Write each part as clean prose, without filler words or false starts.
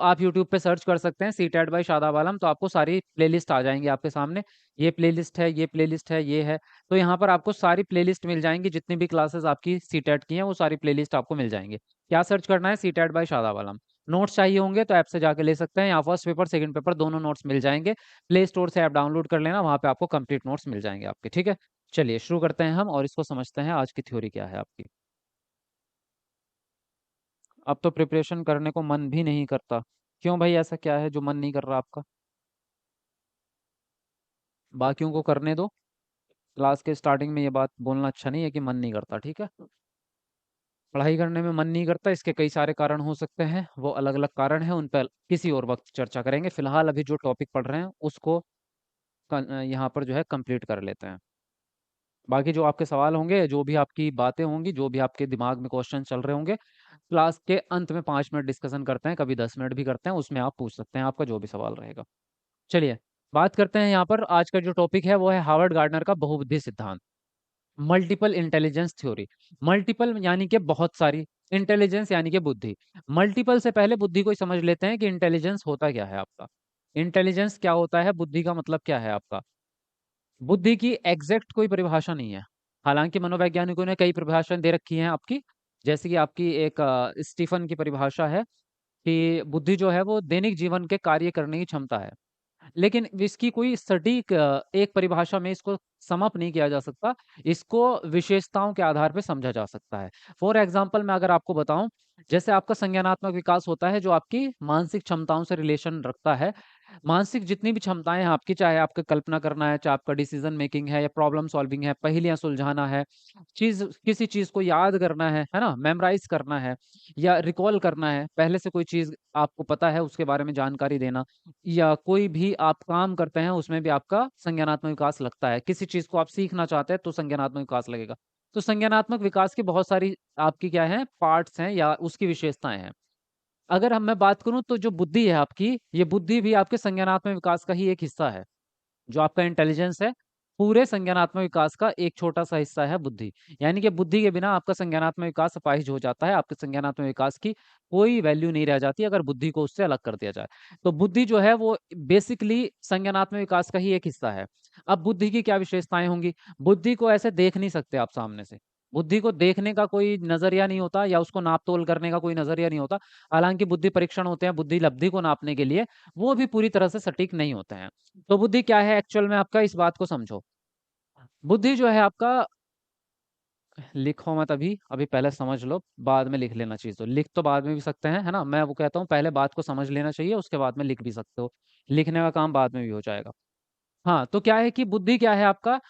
आप यूट्यूब पे सर्च कर सकते हैं सीटेट बाय शादाब आलम, तो आपको सारी प्लेलिस्ट आ जाएंगी आपके सामने। ये प्लेलिस्ट है, ये प्लेलिस्ट है, ये है। तो यहाँ पर आपको सारी प्लेलिस्ट मिल जाएंगी, जितनी भी क्लासेस आपकी सीटेट की हैं वो सारी प्लेलिस्ट आपको मिल जाएंगे। क्या सर्च करना है? सीटेट बाय शादाब आलम। नोट्स चाहिए होंगे तो ऐप से जाके ले सकते हैं, यहाँ फर्स्ट पेपर सेकंड पेपर दोनों नोट्स मिल जाएंगे। प्ले स्टोर से ऐप डाउनलोड कर लेना, वहाँ पे आपको कंप्लीट नोट्स मिल जाएंगे आपके। ठीक है, चलिए शुरू करते हैं हम और इसको समझते हैं आज की थ्योरी क्या है आपकी। अब तो प्रिपरेशन करने को मन भी नहीं करता। क्यों भाई, ऐसा क्या है जो मन नहीं कर रहा आपका? बाकियों को करने दो। क्लास के स्टार्टिंग में ये बात बोलना अच्छा नहीं है कि मन नहीं करता, ठीक है। पढ़ाई करने में मन नहीं करता, इसके कई सारे कारण हो सकते हैं, वो अलग अलग कारण हैं, उन पर किसी और वक्त चर्चा करेंगे। फिलहाल अभी जो टॉपिक पढ़ रहे हैं उसको यहाँ पर जो है कंप्लीट कर लेते हैं। बाकी जो आपके सवाल होंगे, जो भी आपकी बातें होंगी, जो भी आपके दिमाग में क्वेश्चन चल रहे होंगे, क्लास के अंत में 5 मिनट डिस्कशन करते हैं, कभी 10 मिनट भी करते हैं, उसमें आप पूछ सकते हैं आपका जो भी सवाल रहेगा। चलिए बात करते हैं। यहाँ पर आज का जो टॉपिक है वो है हार्वर्ड गार्डनर का बहुबुद्धि सिद्धांत, मल्टीपल इंटेलिजेंस थ्योरी। मल्टीपल यानी कि बहुत सारी, इंटेलिजेंस यानी कि बुद्धि। मल्टीपल से पहले बुद्धि को ही समझ लेते हैं कि इंटेलिजेंस होता क्या है आपका। इंटेलिजेंस क्या होता है, बुद्धि का मतलब क्या है आपका। बुद्धि की एग्जैक्ट कोई परिभाषा नहीं है, हालांकि मनोवैज्ञानिकों ने कई परिभाषाएं दे रखी हैं आपकी। जैसे कि आपकी एक स्टीफन की परिभाषा है कि बुद्धि जो है वो दैनिक जीवन के कार्य करने की क्षमता है। लेकिन इसकी कोई सटीक एक परिभाषा में इसको सम अप नहीं किया जा सकता। इसको विशेषताओं के आधार पे समझा जा सकता है। फॉर एग्जाम्पल मैं अगर आपको बताऊं, जैसे आपका संज्ञानात्मक विकास होता है जो आपकी मानसिक क्षमताओं से रिलेशन रखता है। मानसिक जितनी भी क्षमताएं हैं आपकी, चाहे आपका कल्पना करना है, चाहे आपका डिसीजन मेकिंग है, या प्रॉब्लम सॉल्विंग है, पहेलियां सुलझाना है, चीज किसी चीज को याद करना है ना, मेमोराइज करना है, या रिकॉल करना है, पहले से कोई चीज आपको पता है उसके बारे में जानकारी देना, या कोई भी आप काम करते हैं उसमें भी आपका संज्ञानात्मक विकास लगता है। किसी चीज को आप सीखना चाहते हैं तो संज्ञानात्मक विकास लगेगा। तो संज्ञानात्मक विकास की बहुत सारी आपकी क्या है, पार्ट्स हैं या उसकी विशेषताएं हैं। अगर हम मैं बात करूं तो जो बुद्धि है आपकी, ये बुद्धि भी आपके संज्ञानात्मक विकास का ही एक हिस्सा है। जो आपका इंटेलिजेंस है, पूरे संज्ञानात्मक विकास का एक छोटा सा हिस्सा है बुद्धि। यानी कि बुद्धि के बिना आपका संज्ञानात्मक विकास अपाहिज हो जाता है, आपके संज्ञानात्मक विकास की कोई वैल्यू नहीं रह जाती अगर बुद्धि को उससे अलग कर दिया जाए। तो बुद्धि जो है वो बेसिकली संज्ञानात्मक विकास का ही एक हिस्सा है। अब बुद्धि की क्या विशेषताएं होंगी? बुद्धि को ऐसे देख नहीं सकते आप सामने से। बुद्धि को देखने का कोई नजरिया नहीं होता, या उसको नाप तोल करने का कोई नजरिया नहीं होता। हालांकि बुद्धि परीक्षण होते हैं बुद्धि लब्धि को नापने के लिए, वो भी पूरी तरह से सटीक नहीं होते हैं। तो बुद्धि क्या है एक्चुअल में आपका, इस बात को समझो। बुद्धि जो है आपका, लिखो मत अभी, अभी पहले समझ लो, बाद में लिख लेना चाहिए। तो लिख तो बाद में भी सकते हैं, है ना, मैं वो कहता हूँ पहले बात को समझ लेना चाहिए, उसके बाद में लिख भी सकते हो। लिखने का काम बाद में भी हो जाएगा। हाँ, तो क्या है कि बुद्धि क्या है आपका,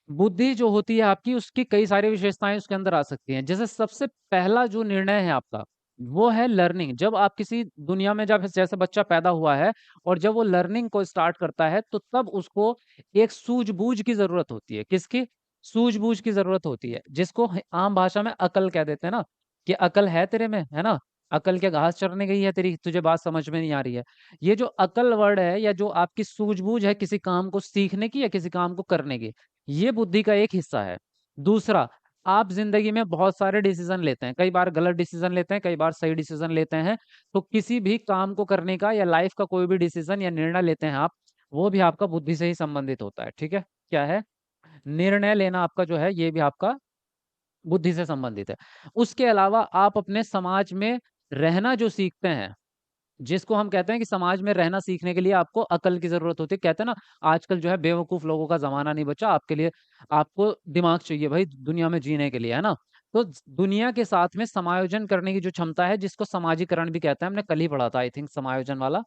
बुद्धि जो होती है आपकी उसकी कई सारी विशेषताएं उसके अंदर आ सकती हैं। जैसे सबसे पहला जो निर्णय है आपका, वो है लर्निंग। जब आप किसी दुनिया में, जब जैसे बच्चा पैदा हुआ है और जब वो लर्निंग को स्टार्ट करता है, तो तब उसको एक सूझबूझ की जरूरत होती है। किसकी? सूझबूझ की जरूरत होती है, जिसको आम भाषा में अकल कह देते हैं ना, कि अकल है तेरे में, है ना। अकल क्या घास चरने गई है तेरी, तुझे बात समझ में नहीं आ रही है। ये जो अकल वर्ड है, या जो आपकी सूझबूझ है किसी काम को सीखने की या किसी काम को करने की, ये बुद्धि का एक हिस्सा है। दूसरा, आप जिंदगी में बहुत सारे डिसीजन लेते हैं, कई बार गलत डिसीजन लेते हैं, कई बार सही डिसीजन लेते हैं। तो किसी भी काम को करने का या लाइफ का कोई भी डिसीजन या निर्णय लेते हैं आप, वो भी आपका बुद्धि से ही संबंधित होता है। ठीक है, क्या है, निर्णय लेना आपका जो है ये भी आपका बुद्धि से संबंधित है। उसके अलावा आप अपने समाज में रहना जो सीखते हैं, जिसको हम कहते हैं कि समाज में रहना सीखने के लिए आपको अकल की जरूरत होती है। कहते हैं ना, आजकल जो है बेवकूफ लोगों का जमाना नहीं बचा, आपके लिए आपको दिमाग चाहिए भाई दुनिया में जीने के लिए, है ना। तो दुनिया के साथ में समायोजन करने की जो क्षमता है, जिसको समाजीकरण भी कहते हैं, हमने कल ही पढ़ा था आई थिंक समायोजन वाला।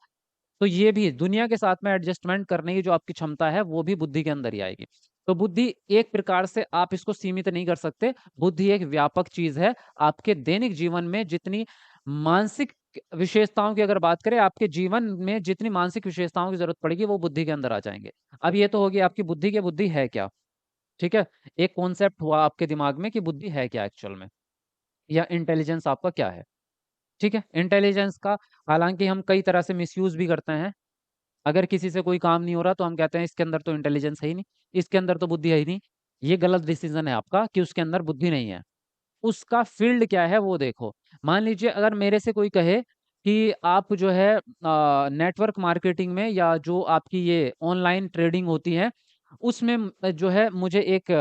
तो ये भी दुनिया के साथ में एडजस्टमेंट करने की जो आपकी क्षमता है, वो भी बुद्धि के अंदर ही आएगी। तो बुद्धि एक प्रकार से आप इसको सीमित नहीं कर सकते। बुद्धि एक व्यापक चीज है। आपके दैनिक जीवन में जितनी मानसिक विशेषताओं की अगर बात करें, आपके जीवन में जितनी मानसिक विशेषताओं की जरूरत पड़ेगी वो बुद्धि के अंदर आ जाएंगे। अब ये तो होगी आपकी बुद्धि की बुद्धि है क्या। ठीक है, एक कॉन्सेप्ट हुआ आपके दिमाग में कि बुद्धि है क्या एक्चुअल में, या इंटेलिजेंस आपका क्या है। ठीक है, इंटेलिजेंस का हालांकि हम कई तरह से मिसयूज भी करते हैं। अगर किसी से कोई काम नहीं हो रहा तो हम कहते हैं इसके अंदर तो इंटेलिजेंस है ही नहीं, इसके अंदर तो बुद्धि है ही नहीं। ये गलत डिसीजन है आपका कि उसके अंदर बुद्धि नहीं है। उसका फील्ड क्या है वो देखो। मान लीजिए अगर मेरे से कोई कहे कि आप जो है नेटवर्क मार्केटिंग में या जो आपकी ये ऑनलाइन ट्रेडिंग होती है, उसमें जो है मुझे एक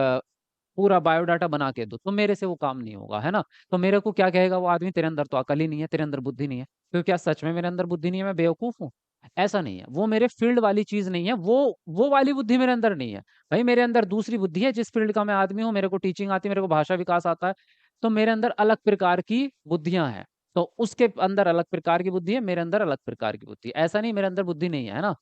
पूरा बायोडाटा बना के दो, तो मेरे से वो काम नहीं होगा, है ना? तो मेरे को क्या कहेगा वो आदमी, तेरे अंदर तो अकल ही नहीं है, तेरे अंदर बुद्धि नहीं है। तो क्या सच में मेरे अंदर बुद्धि नहीं है, मैं बेवकूफ़ हूँ? ऐसा नहीं है, वो मेरे फ़ील्ड वाली चीज़ नहीं है, वो वाली बुद्धि मेरे अंदर नहीं है। भई मेरे अंदर दूसरी बुद्धि है, जिस फ़ील्ड का मैं आदमी हूँ, मेरे को टीचिंग आती है, मेरे को भाषा विकास आता है, तो मेरे अंदर अलग प्रकार की बुद्धियाँ हैं। तो उसके अंदर अलग प्रकार की बुद्धि है, मेरे अंदर अलग प्रकार की बुद्धि है। ऐसा नहीं मेरे अंदर बुद्धि नहीं है ना?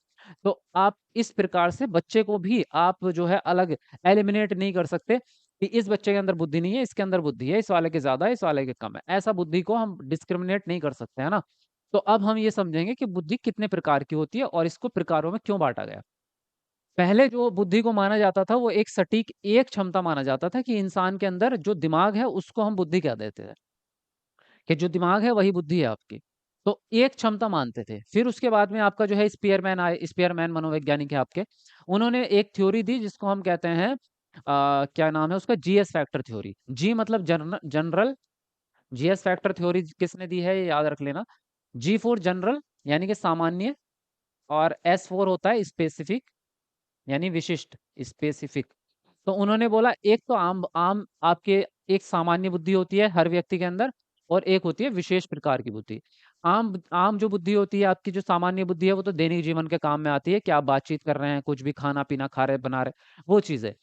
तो आप इस प्रकार से बच्चे को भी आप जो है अलग एलिमिनेट नहीं कर सकते कि इस बच्चे के अंदर बुद्धि नहीं है, इसके अंदर बुद्धि है, इस वाले के ज़्यादा है, इस वाले के कम है। ऐसा बुद्धि को हम डिस्क्रिमिनेट नहीं कर सकते, है ना? तो अब हम ये समझेंगे कि बुद्धि कितने प्रकार की होती है और इसको प्रकारों में क्यों बाँटा गया। पहले जो बुद्धि को माना जाता था, वो एक सटीक एक क्षमता माना जाता था कि इंसान के अंदर जो दिमाग है, उसको हम बुद्धि कह देते थे। कि जो दिमाग है वही बुद्धि है आपकी। तो एक क्षमता मानते थे। फिर उसके बाद में आपका जो है स्पीयरमैन आए, स्पीयरमैन मनोवैज्ञानिक है आपके। उन्होंने एक थ्योरी दी जिसको हम कहते हैं क्या नाम है उसका, जीएस फैक्टर थ्योरी। जी मतलब जनरल, जीएस फैक्टर थ्योरी किसने दी है ये याद रख लेना। जी फॉर जनरल यानी कि सामान्य, और एस फॉर होता है स्पेसिफिक यानी विशिष्ट, स्पेसिफिक। तो उन्होंने बोला एक तो आम आम आपके एक सामान्य बुद्धि होती है हर व्यक्ति के अंदर, और एक होती है विशेष प्रकार की बुद्धि। आम आम जो बुद्धि होती है आपकी, जो सामान्य बुद्धि है, वो तो दैनिक जीवन के काम में आती है कि आप बातचीत कर रहे हैं, कुछ भी खाना पीना खा रहे बना रहे, वो चीज़ है।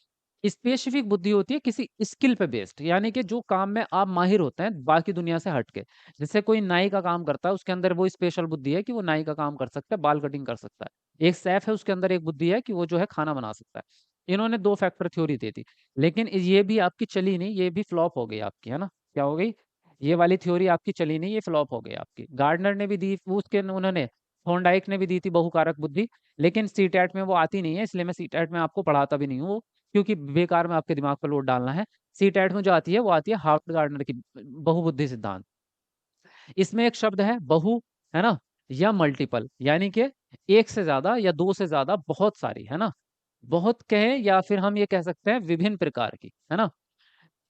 स्पेसिफिक बुद्धि होती है किसी स्किल पे बेस्ड, यानी कि जो काम में आप माहिर होते हैं बाकी दुनिया से हट के। जैसे कोई नाई का काम करता है, उसके अंदर वो स्पेशल बुद्धि है कि वो नाई का काम कर सकता है, बाल कटिंग कर सकता है। एक शेफ़ है, उसके अंदर एक बुद्धि है कि वो जो है खाना बना सकता है। इन्होंने 2 फैक्टर थ्योरी दे दी। लेकिन ये भी आपकी चली नहीं, ये भी फ्लॉप हो गई आपकी, है ना? क्या हो गई? ये वाली थ्योरी आपकी चली नहीं, ये फ्लॉप हो गई आपकी। गार्डनर ने भी दी, वो उसके उन्होंने थॉर्नडाइक ने भी दी थी बहुकारक बुद्धि, लेकिन सीटेट में वो आती नहीं है, इसलिए मैं सीटेट में आपको पढ़ाता भी नहीं हूँ वो, क्योंकि बेकार में आपके दिमाग पे लोड डालना है। सीटेट में जो आती है, वो आती है हार्वर्ड गार्डनर की बहुबुद्धि सिद्धांत। इसमें एक शब्द है बहु, है ना? या मल्टीपल, यानी कि एक से ज़्यादा या 2 से ज़्यादा, बहुत सारी, है ना? बहुत कहें या फिर हम ये कह सकते हैं विभिन्न प्रकार की, है ना?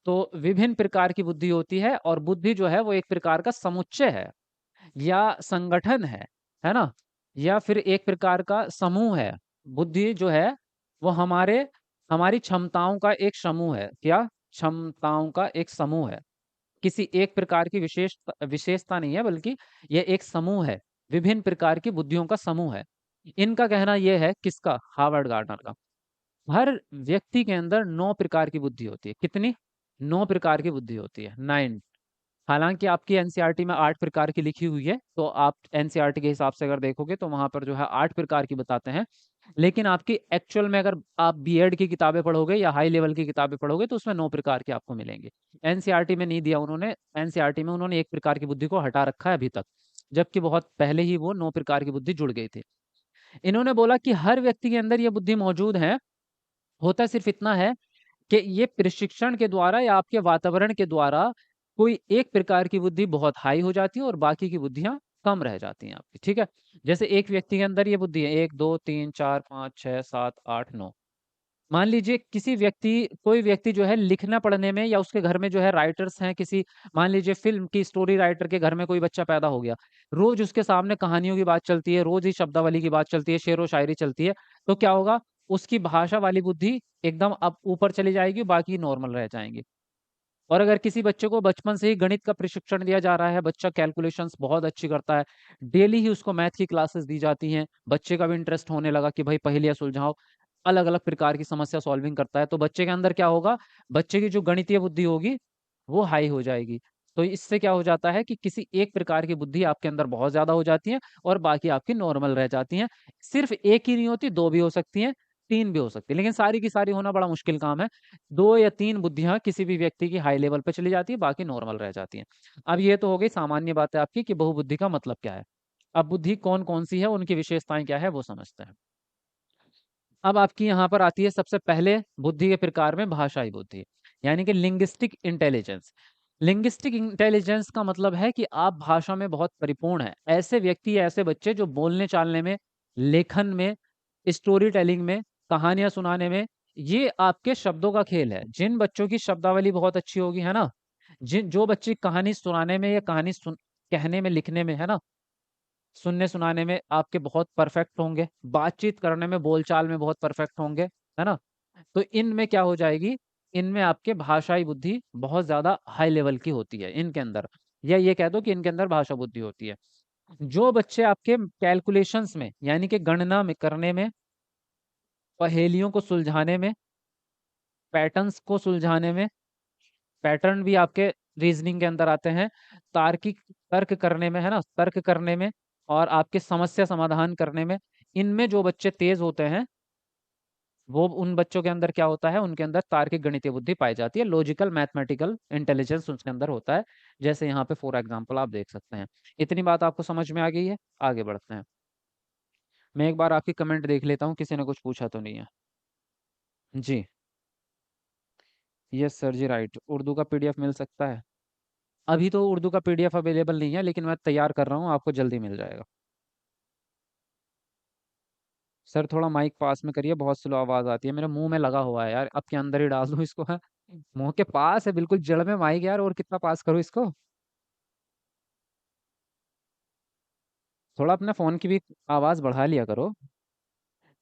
तो विभिन्न प्रकार की बुद्धि होती है, और बुद्धि जो है वो एक प्रकार का समुच्चय है या संगठन है ना? या फिर एक प्रकार का समूह है। बुद्धि जो है वो हमारी क्षमताओं का एक समूह है। क्या? क्षमताओं का एक समूह है। किसी एक प्रकार की विशेषता नहीं है, बल्कि ये एक समूह है। विभिन्न प्रकार की बुद्धियों का समूह है। इनका कहना ये है, किसका? हार्वर्ड गार्डनर का। हर व्यक्ति के अंदर 9 प्रकार की बुद्धि होती है। कितनी? 9 प्रकार की बुद्धि होती है, 9। हालाँकि आपकी एनसीईआरटी में 8 प्रकार की लिखी हुई है, तो आप एनसीईआरटी के हिसाब से अगर देखोगे तो वहाँ पर जो है 8 प्रकार की बताते हैं। लेकिन आपकी एक्चुअल में अगर आप बीएड की किताबें पढ़ोगे या हाई लेवल की किताबें पढ़ोगे तो उसमें 9 प्रकार के आपको मिलेंगे। एनसीईआरटी में नहीं दिया उन्होंने, एनसीईआरटी में उन्होंने 1 प्रकार की बुद्धि को हटा रखा है अभी तक, जबकि बहुत पहले ही वो 9 प्रकार की बुद्धि जुड़ गई थी। इन्होंने बोला कि हर व्यक्ति के अंदर ये बुद्धि मौजूद है, होता सिर्फ इतना है कि ये प्रशिक्षण के द्वारा या आपके वातावरण के द्वारा कोई एक प्रकार की बुद्धि बहुत हाई हो जाती है और बाकी की बुद्धियाँ कम रह जाती हैं आपकी, ठीक है? जैसे एक व्यक्ति के अंदर ये बुद्धि है 1, 2, 3, 4, 5, 6, 7, 8, 9। मान लीजिए कोई व्यक्ति जो है लिखना पढ़ने में, या उसके घर में जो है राइटर्स हैं किसी, मान लीजिए फ़िल्म की स्टोरी राइटर के घर में कोई बच्चा पैदा हो गया। रोज़ उसके सामने कहानियों की बात चलती है, रोज़ ही शब्दावली की बात चलती है, शेरो-शायरी चलती है, तो क्या होगा? उसकी भाषा वाली बुद्धि एकदम अब ऊपर चली जाएगी, बाकी नॉर्मल रह जाएँगी। और अगर किसी बच्चे को बचपन से ही गणित का प्रशिक्षण दिया जा रहा है, बच्चा कैलकुलेशंस बहुत अच्छी करता है, डेली ही उसको मैथ की क्लासेस दी जाती हैं, बच्चे का भी इंटरेस्ट होने लगा कि भाई पहेलियाँ सुलझाओ, अलग-अलग प्रकार की समस्या सॉल्विंग करता है, तो बच्चे के अंदर क्या होगा? बच्चे की जो गणितीय बुद्धि होगी, वो हाई हो जाएगी। तो इससे क्या हो जाता है कि किसी एक प्रकार की बुद्धि आपके अंदर बहुत ज़्यादा हो जाती है और बाकी आपकी नॉर्मल रह जाती हैं। सिर्फ़ 1 ही नहीं होती, 2 भी हो सकती हैं, 3 भी हो सकती हैं, लेकिन सारी की सारी होना बड़ा मुश्किल काम है। 2 या 3 बुद्धियाँ किसी भी व्यक्ति की हाई लेवल पे चली जाती है, बाकी नॉर्मल रह जाती हैं। अब ये तो हो गई सामान्य बातें आपकी कि बहुबुद्धि का मतलब क्या है। अब बुद्धि कौन-कौन सी है, उनकी विशेषताएँ क्या है, वो समझते हैं। अब आपकी यहाँ पर आती है सबसे पहले बुद्धि के प्रकार में भाषाई बुद्धि, यानी कि लिंग्विस्टिक इंटेलिजेंस। लिंग्विस्टिक इंटेलिजेंस का मतलब है कि आप भाषा में बहुत परिपूर्ण हैं। ऐसे व्यक्ति या ऐसे बच्चे जो बोलने-चालने में, लेखन में, स्टोरी टेलिंग में, कहानियाँ सुनाने में, ये आपके शब्दों का खेल है। जिन बच्चों की शब्दावली बहुत अच्छी होगी, है ना? जो बच्चे कहानी सुनाने में या कहानी कहने में, लिखने में, है ना? सुनने सुनाने में आपके बहुत परफेक्ट होंगे, बातचीत करने में बोलचाल में बहुत परफेक्ट होंगे, है ना? तो इनमें क्या हो जाएगी, इनमें आपके भाषाई बुद्धि बहुत ज्यादा हाई लेवल की होती है इनके अंदर, या ये कह दो कि इनके अंदर भाषा बुद्धि होती है। जो बच्चे आपके कैलकुलेशंस में यानी कि गणना में करने में, पहेलियों को सुलझाने में, पैटर्न्स को सुलझाने में, पैटर्न भी आपके रीजनिंग के अंदर आते हैं, तार्किक तर्क करने में, है ना, तर्क करने में, और आपके समस्या समाधान करने में, इनमें जो बच्चे तेज होते हैं, वो उन बच्चों के अंदर क्या होता है, उनके अंदर तार्किक गणितीय बुद्धि पाई जाती है, लॉजिकल मैथमेटिकल इंटेलिजेंस उनके अंदर होता है। जैसे यहाँ पे फॉर एग्जांपल आप देख सकते हैं। इतनी बात आपको समझ में आ गई है? आगे बढ़ते हैं। मैं एक बार आपकी कमेंट देख लेता हूँ, किसी ने कुछ पूछा तो नहीं है? जी। यस सर जी, राइट। उर्दू का पीडीएफ मिल सकता है? अभी तो उर्दू का पीडीएफ अवेलेबल नहीं है, लेकिन मैं तैयार कर रहा हूँ, आपको जल्दी मिल जाएगा। सर थोड़ा माइक पास में करिए, बहुत स्लो आवाज आती है, मेरे मुंह में लगा हुआ है यार, अब के अंदर ही डाल दूं इसको है? मुंह के पास है, बिल्कुल जड़ में माइक यार, और कितना पास करूँ इसको? थोड़ा अपने फोन की भी आवाज बढ़ा लिया करो।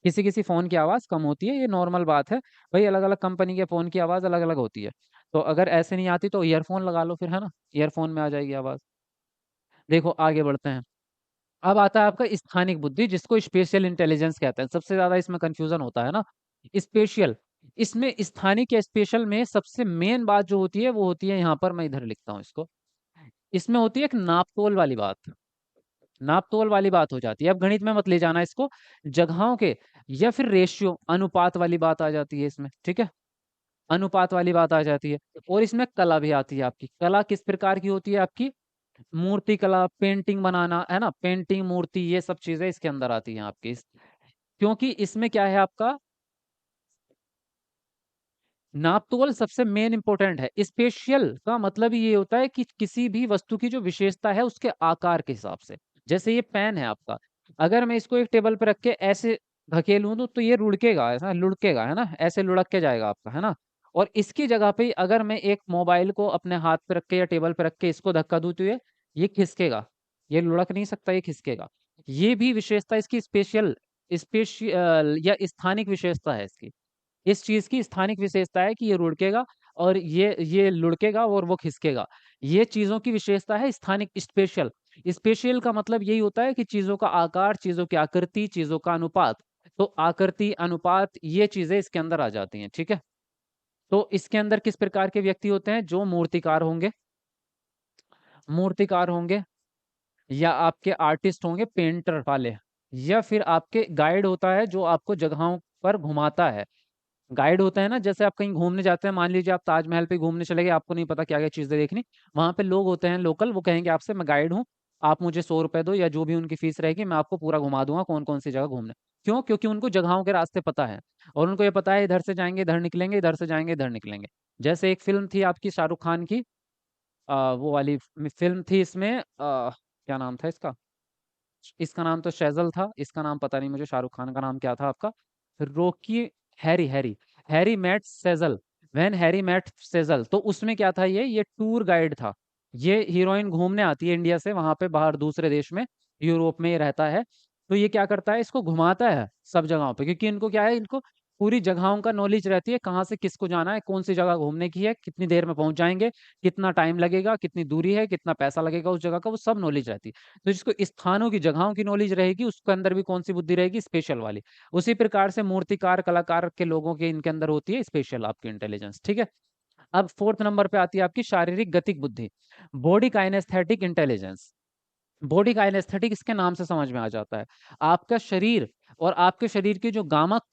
किसी किसी फोन की आवाज कम होती है, ये नॉर्मल बात है। भाई अलग अलग कंपनी के फोन की आवाज अलग अलग होती है। तो अगर ऐसे नहीं आती तो ईयरफोन लगा लो फिर, है ना, ईयरफोन में आ जाएगी आवाज। देखो आगे बढ़ते हैं। अब आता है आपका स्थानिक बुद्धि, जिसको स्पेशल इंटेलिजेंस कहते हैं। सबसे ज्यादा इसमें कंफ्यूजन होता है ना, स्पेशल। इसमें स्थानिक या स्पेशल में सबसे मेन बात जो होती है वो होती है, यहाँ पर मैं इधर लिखता हूँ इसको, इसमें होती है एक नापतोल वाली बात। नापतोल वाली बात हो जाती है। अब गणित में मत ले जाना इसको, जगहों के या फिर रेशियो अनुपात वाली बात आ जाती है इसमें, ठीक है? अनुपात वाली बात आ जाती है। और इसमें कला भी आती है आपकी। कला किस प्रकार की होती है आपकी? मूर्ति कला, पेंटिंग बनाना, है ना, पेंटिंग, मूर्ति, ये सब चीजें इसके अंदर आती हैं आपकी। क्योंकि इसमें क्या है आपका, नापतोल सबसे मेन इंपॉर्टेंट है। स्पेशियल का मतलब ये होता है कि किसी भी वस्तु की जो विशेषता है उसके आकार के हिसाब से। जैसे ये पेन है आपका, अगर मैं इसको एक टेबल पर रख के ऐसे धकेलूं तो ये लुढ़केगा, ऐसा लुढ़केगा, है ना, ऐसे लुढ़क के जाएगा आपका, है ना। और इसकी जगह पे अगर मैं एक मोबाइल को अपने हाथ पे रख के या टेबल पे रख के इसको धक्का दूं तो ये खिसकेगा। ये लुढ़क नहीं सकता, ये खिसकेगा। ये भी विशेषता इसकी स्पेशल, स्पेशल या स्थानिक विशेषता है इसकी। इस चीज की स्थानिक विशेषता है कि ये रुड़केगा, और ये लुढ़केगा और वो खिसकेगा। ये चीजों की विशेषता है स्थानिक, स्पेशल। स्पेशल का मतलब यही होता है कि चीजों का आकार, चीजों की आकृति, चीजों का अनुपात। तो आकृति, अनुपात, ये चीजें इसके अंदर आ जाती हैं, ठीक है? तो इसके अंदर किस प्रकार के व्यक्ति होते हैं? जो मूर्तिकार होंगे, मूर्तिकार होंगे, या आपके आर्टिस्ट होंगे, पेंटर वाले, या फिर आपके गाइड होता है जो आपको जगहों पर घुमाता है। गाइड होता है ना, जैसे आप कहीं घूमने जाते हैं, मान लीजिए आप ताजमहल पे घूमने चले गए, आपको नहीं पता क्या क्या चीजें देखनी। वहां पे लोग होते हैं लोकल, वो कहेंगे आपसे मैं गाइड हूँ, आप मुझे 100 रुपए दो, या जो भी उनकी फीस रहेगी, मैं आपको पूरा घुमा दूंगा कौन कौन सी जगह घूमने। क्यों? क्योंकि उनको जगहों के रास्ते पता है, और उनको ये पता है इधर से जाएंगे इधर निकलेंगे, इधर से जाएंगे इधर निकलेंगे। जैसे एक फिल्म थी आपकी शाहरुख खान की, वो वाली फिल्म थी, इसमें क्या नाम था इसका? इसका नाम तो शैजल था, इसका नाम पता नहीं मुझे, शाहरुख खान का नाम क्या था आपका? Rocky, Harry, Harry, Harry met Sejal. When Harry met Sejal, तो उसमें क्या था, ये टूर गाइड था। ये हीरोइन घूमने आती है इंडिया से वहां पे बाहर दूसरे देश में, यूरोप में ये रहता है। तो ये क्या करता है, इसको घुमाता है सब जगहों पे, क्योंकि इनको क्या है, इनको पूरी जगहों का नॉलेज रहती है, कहाँ से किसको जाना है, कौन सी जगह घूमने की है, कितनी देर में पहुंच जाएंगे, कितना टाइम लगेगा, कितनी दूरी है, कितना पैसा लगेगा उस जगह का, वो सब नॉलेज रहती है। तो जिसको स्थानों की, जगहों की नॉलेज रहेगी, उसके अंदर भी कौन सी बुद्धि रहेगी? स्पेशल वाली। उसी प्रकार से मूर्तिकार, कलाकार के लोगों के इनके अंदर होती है स्पेशल आपकी इंटेलिजेंस, ठीक है? अब फोर्थ नंबर पे आती है आपकी शारीरिक गतिक बुद्धि, body kinesthetic intelligence. Body kinesthetic इसके नाम से समझ में आ जाता है, आपका शरीर और आपके शरीर के जो गामक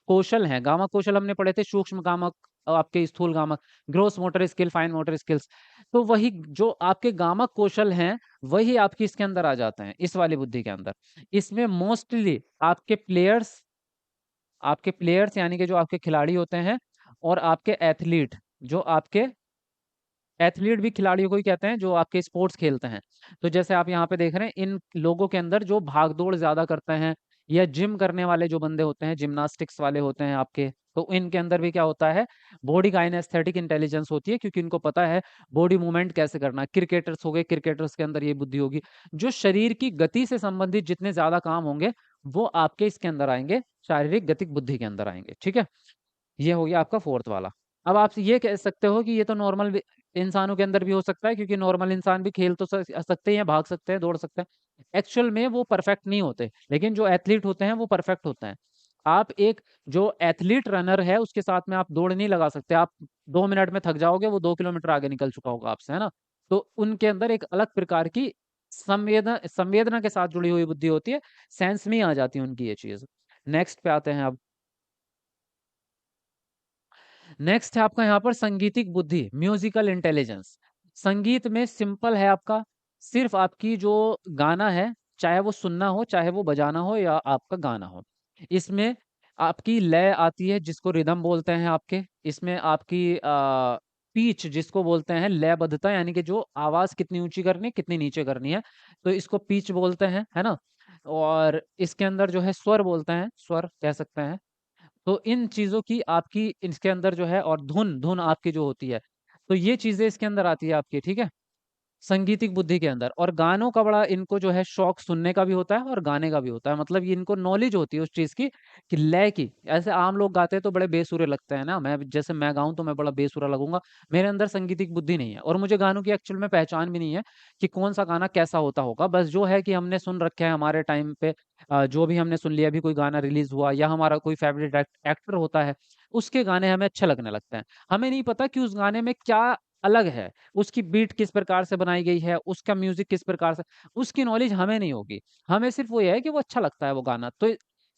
कौशल हैं, गामक कौशल हमने पढ़े थे, सूक्ष्म गामक, आपके स्थूल गामक, gross motor skill, fine motor skills. तो वही जो आपके गामक कौशल हैं, वही आपकी इसके अंदर आ जाते हैं, इस वाली बुद्धि के अंदर। इसमें मोस्टली आपके प्लेयर्स यानी कि जो आपके खिलाड़ी होते हैं, और आपके एथलीट, जो आपके एथलीट भी खिलाड़ियों को ही कहते हैं, जो आपके स्पोर्ट्स खेलते हैं। तो जैसे आप यहाँ पे देख रहे हैं, इन लोगों के अंदर जो भाग दौड़ ज्यादा करते हैं, या जिम करने वाले जो बंदे होते हैं, जिम्नास्टिक्स वाले होते हैं आपके, तो इनके अंदर भी क्या होता है, बॉडी काइनेस्थेटिक इंटेलिजेंस होती है, क्योंकि इनको पता है बॉडी मूवमेंट कैसे करना है। क्रिकेटर्स हो गए, क्रिकेटर्स के अंदर ये बुद्धि होगी। जो शरीर की गति से संबंधित जितने ज्यादा काम होंगे वो आपके इसके अंदर आएंगे, शारीरिक गतिक बुद्धि के अंदर आएंगे। ठीक है, ये हो गया आपका फोर्थ वाला। अब आप ये कह सकते हो कि ये तो नॉर्मल इंसानों के अंदर भी हो सकता है, क्योंकि नॉर्मल इंसान भी खेल तो सकते हैं, भाग सकते हैं, दौड़ सकते हैं। एक्चुअल में वो परफेक्ट नहीं होते, लेकिन जो एथलीट होते हैं वो परफेक्ट होते हैं। आप एक जो एथलीट रनर है उसके साथ में आप दौड़ नहीं लगा सकते। आप 2 मिनट में थक जाओगे, वो 2 किलोमीटर आगे निकल चुका होगा आपसे, है ना। तो उनके अंदर एक अलग प्रकार की संवेदना संवेदना के साथ जुड़ी हुई बुद्धि होती है, सेंस में ही आ जाती है उनकी ये चीज। नेक्स्ट पे आते हैं अब। नेक्स्ट है आपका यहाँ पर संगीतिक बुद्धि, म्यूजिकल इंटेलिजेंस। संगीत में सिंपल है आपका, सिर्फ आपकी जो गाना है, चाहे वो सुनना हो, चाहे वो बजाना हो, या आपका गाना हो, इसमें आपकी लय आती है जिसको रिदम बोलते हैं आपके। इसमें आपकी पीच जिसको बोलते हैं, लयबद्धता, यानी कि जो आवाज कितनी ऊंची करनी है, कितनी नीचे करनी है, तो इसको पीच बोलते हैं, है ना। और इसके अंदर जो है स्वर बोलते हैं, स्वर कह सकते हैं। तो इन चीज़ों की आपकी इसके अंदर जो है, और धुन धुन आपकी जो होती है, तो ये चीज़ें इसके अंदर आती है आपकी। ठीक है, संगीतिक बुद्धि के अंदर। और गानों का बड़ा इनको जो है शौक सुनने का भी होता है और गाने का भी होता है। मतलब ये इनको नॉलेज होती है उस चीज़ की, कि लय की। ऐसे आम लोग गाते हैं तो बड़े बेसुरे लगते हैं ना, मैं जैसे मैं गाऊं तो मैं बड़ा बेसुरा लगूंगा। मेरे अंदर संगीतिक बुद्धि नहीं है, और मुझे गानों की एक्चुअल में पहचान भी नहीं है कि कौन सा गाना कैसा होता होगा। बस जो है कि हमने सुन रखे हैं हमारे टाइम पे, जो भी हमने सुन लिया, अभी कोई गाना रिलीज हुआ या हमारा कोई फेवरेट एक्टर होता है, उसके गाने हमें अच्छे लगने लगते हैं। हमें नहीं पता कि उस गाने में क्या अलग है, उसकी बीट किस प्रकार से बनाई गई है, उसका म्यूजिक किस प्रकार से, उसकी नॉलेज हमें नहीं होगी। हमें सिर्फ वो ये है कि वो अच्छा लगता है वो गाना, तो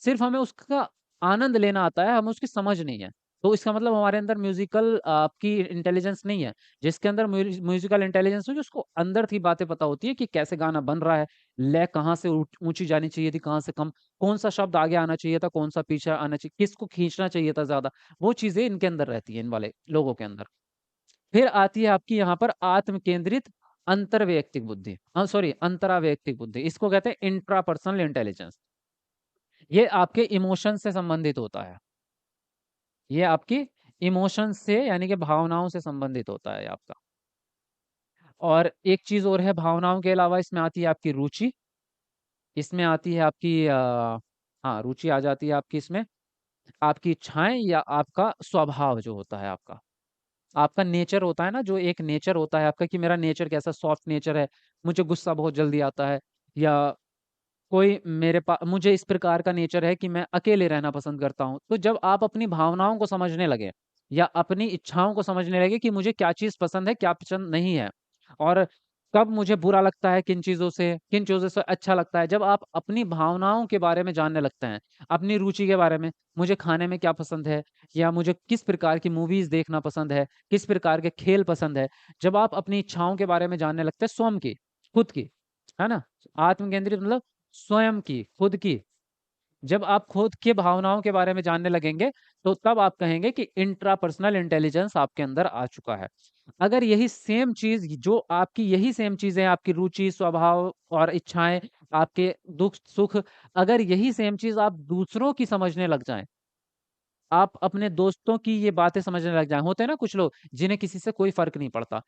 सिर्फ हमें उसका आनंद लेना आता है, हमें उसकी समझ नहीं है। तो इसका मतलब हमारे अंदर म्यूजिकल आपकी इंटेलिजेंस नहीं है। जिसके अंदर म्यूजिकल इंटेलिजेंस होगी, उसको अंदर की बातें पता होती है कि कैसे गाना बन रहा है, लय कहाँ से ऊंची जानी चाहिए थी, कहाँ से कम, कौन सा शब्द आगे आना चाहिए था, कौन सा पीछे आना चाहिए, किसको खींचना चाहिए था ज्यादा। वो चीजें इनके अंदर रहती है, इन वाले लोगों के अंदर। फिर आती है आपकी यहाँ पर आत्म केंद्रित अंतरवैयक्तिक बुद्धि, हाँ सॉरी, अंतरावैयक्तिक बुद्धि, इसको कहते हैं इंट्रापर्सनल इंटेलिजेंस। ये आपके इमोशन से संबंधित होता है। ये आपकी इमोशन से, यानी कि भावनाओं से संबंधित होता है आपका। और एक चीज और है, भावनाओं के अलावा इसमें आती है आपकी रुचि। इसमें आती है आपकी हाँ, रुचि आ जाती है आपकी इसमें। आपकी इच्छाएं, या आपका स्वभाव जो होता है आपका, आपका नेचर होता है ना, जो एक नेचर होता है आपका, कि मेरा नेचर कैसा सॉफ्ट नेचर है, मुझे गुस्सा बहुत जल्दी आता है, या कोई मेरे पास, मुझे इस प्रकार का नेचर है कि मैं अकेले रहना पसंद करता हूँ। तो जब आप अपनी भावनाओं को समझने लगे, या अपनी इच्छाओं को समझने लगे कि मुझे क्या चीज़ पसंद है, क्या पसंद नहीं है, और कब मुझे बुरा लगता है किन चीज़ों से, किन चीज़ों से अच्छा लगता है, जब आप अपनी भावनाओं के बारे में जानने लगते हैं, अपनी रुचि के बारे में, मुझे खाने में क्या पसंद है, या मुझे किस प्रकार की मूवीज़ देखना पसंद है, किस प्रकार के खेल पसंद है, जब आप अपनी इच्छाओं के बारे में जानने लगते हैं, स्वयं की, खुद की, है ना। आत्म केंद्रित मतलब स्वयं की, खुद की। जब आप खुद की भावनाओं के बारे में जानने लगेंगे, तो तब आप कहेंगे कि इंट्रापर्सनल इंटेलिजेंस आपके अंदर आ चुका है। अगर यही सेम चीज, जो आपकी यही सेम चीजें, आपकी रुचि, स्वभाव और इच्छाएं, आपके दुख सुख, अगर यही सेम चीज आप दूसरों की समझने लग जाएं, आप अपने दोस्तों की ये बातें समझने लग जाएं। होते हैं ना कुछ लोग जिन्हें किसी से कोई फर्क नहीं पड़ता,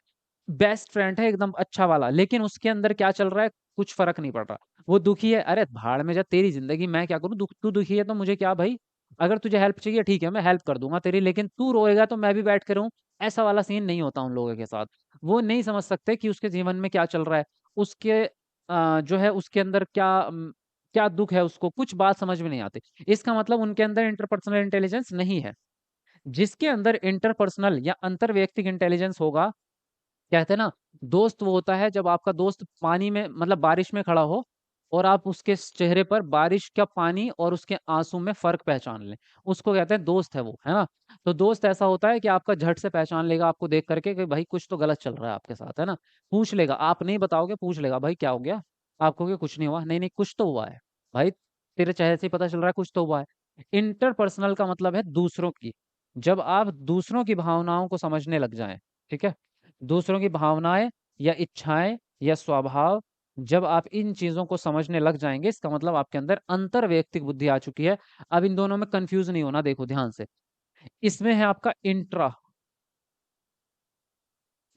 बेस्ट फ्रेंड है एकदम अच्छा वाला, लेकिन उसके अंदर क्या चल रहा है, कुछ फर्क नहीं पड़ रहा। वो दुखी है, अरे भाड़ में जा तेरी जिंदगी, मैं क्या करूं, तू दुखी है तो मुझे क्या भाई। अगर तुझे हेल्प चाहिए ठीक है, मैं हेल्प कर दूंगा तेरी, लेकिन तू रोएगा तो मैं भी बैठ कर रहूं, ऐसा वाला सीन नहीं होता उन लोगों के साथ। वो नहीं समझ सकते कि उसके जीवन में क्या चल रहा है, उसके जो है उसके अंदर क्या क्या दुख है, उसको कुछ बात समझ में नहीं आती। इसका मतलब उनके अंदर इंटरपर्सनल इंटेलिजेंस नहीं है। जिसके अंदर इंटरपर्सनल या अंतर वैयक्तिक इंटेलिजेंस होगा, कहते हैं ना, दोस्त वो होता है जब आपका दोस्त पानी में, मतलब बारिश में खड़ा हो, और आप उसके चेहरे पर बारिश का पानी और उसके आंसू में फर्क पहचान लें, उसको कहते हैं दोस्त है वो, है ना। तो दोस्त ऐसा होता है कि आपका झट से पहचान लेगा आपको देख करके कि भाई कुछ तो गलत चल रहा है आपके साथ, है ना। पूछ लेगा, आप नहीं बताओगे, पूछ लेगा भाई क्या हो गया, आप कहोगे कुछ नहीं हुआ, नहीं नहीं कुछ तो हुआ है भाई, तेरे चेहरे से ही पता चल रहा है कुछ तो हुआ है। इंटरपर्सनल का मतलब है दूसरों की। जब आप दूसरों की भावनाओं को समझने लग जाएं, ठीक है, दूसरों की भावनाएं या इच्छाएं या स्वभाव, जब आप इन चीजों को समझने लग जाएंगे, इसका मतलब आपके अंदर अंतर वैयक्तिक बुद्धि आ चुकी है। अब इन दोनों में कंफ्यूज नहीं होना, देखो ध्यान से। इसमें है आपका इंट्रा,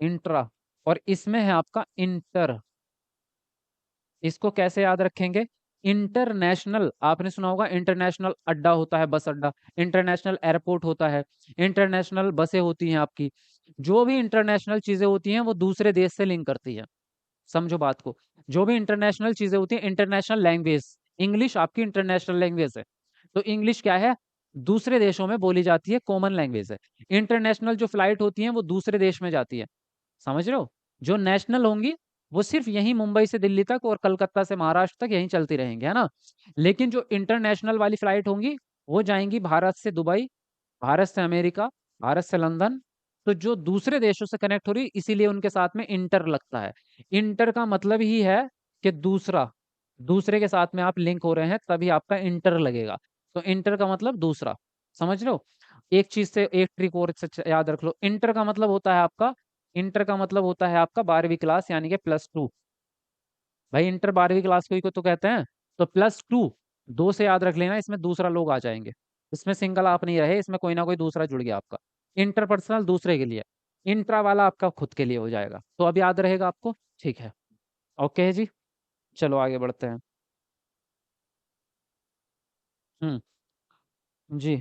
इंट्रा, और इसमें है आपका इंटर। इसको कैसे याद रखेंगे? इंटरनेशनल, आपने सुना होगा इंटरनेशनल अड्डा होता है, बस अड्डा, इंटरनेशनल एयरपोर्ट होता है, इंटरनेशनल बसें होती हैं आपकी। जो भी इंटरनेशनल चीजें होती हैं वो दूसरे देश से लिंक करती है। समझो बात को। जो भी इंटरनेशनल चीजें होती हैं, इंटरनेशनल लैंग्वेज, इंग्लिश आपकी इंटरनेशनल लैंग्वेज है। तो इंग्लिश क्या है? दूसरे देशों में बोली जाती है, कॉमन लैंग्वेज है। इंटरनेशनल जो फ्लाइट होती है वो दूसरे देश में जाती है। समझ रहे हो? जो नेशनल होंगी वो सिर्फ यही मुंबई से दिल्ली तक और कलकत्ता से महाराष्ट्र तक यहीं चलती रहेंगी, है ना। लेकिन जो इंटरनेशनल वाली फ्लाइट होंगी वो जाएंगी भारत से दुबई, भारत से अमेरिका, भारत से लंदन। तो जो दूसरे देशों से कनेक्ट हो रही, इसीलिए उनके साथ में इंटर लगता है। इंटर का मतलब ही है कि दूसरा, दूसरे के साथ में आप लिंक हो रहे हैं तभी आपका इंटर लगेगा। तो इंटर का मतलब दूसरा। समझ रहे हो? एक चीज से एक ट्रिक और याद रख लो। इंटर का मतलब होता है आपका, इंटर का मतलब होता है आपका 12वीं क्लास यानी कि +2। भाई इंटर 12वीं क्लास को तो कहते हैं। तो +2, दो से याद रख लेना, इसमें दूसरा लोग आ जाएंगे। इसमें सिंगल आप नहीं रहे, इसमें कोई ना कोई दूसरा जुड़ गया आपका। इंटरपर्सनल दूसरे के लिए, इंट्रा वाला आपका खुद के लिए हो जाएगा। तो अब याद रहेगा आपको? ठीक है। ओके है जी। चलो आगे बढ़ते हैं। हम्म। जी।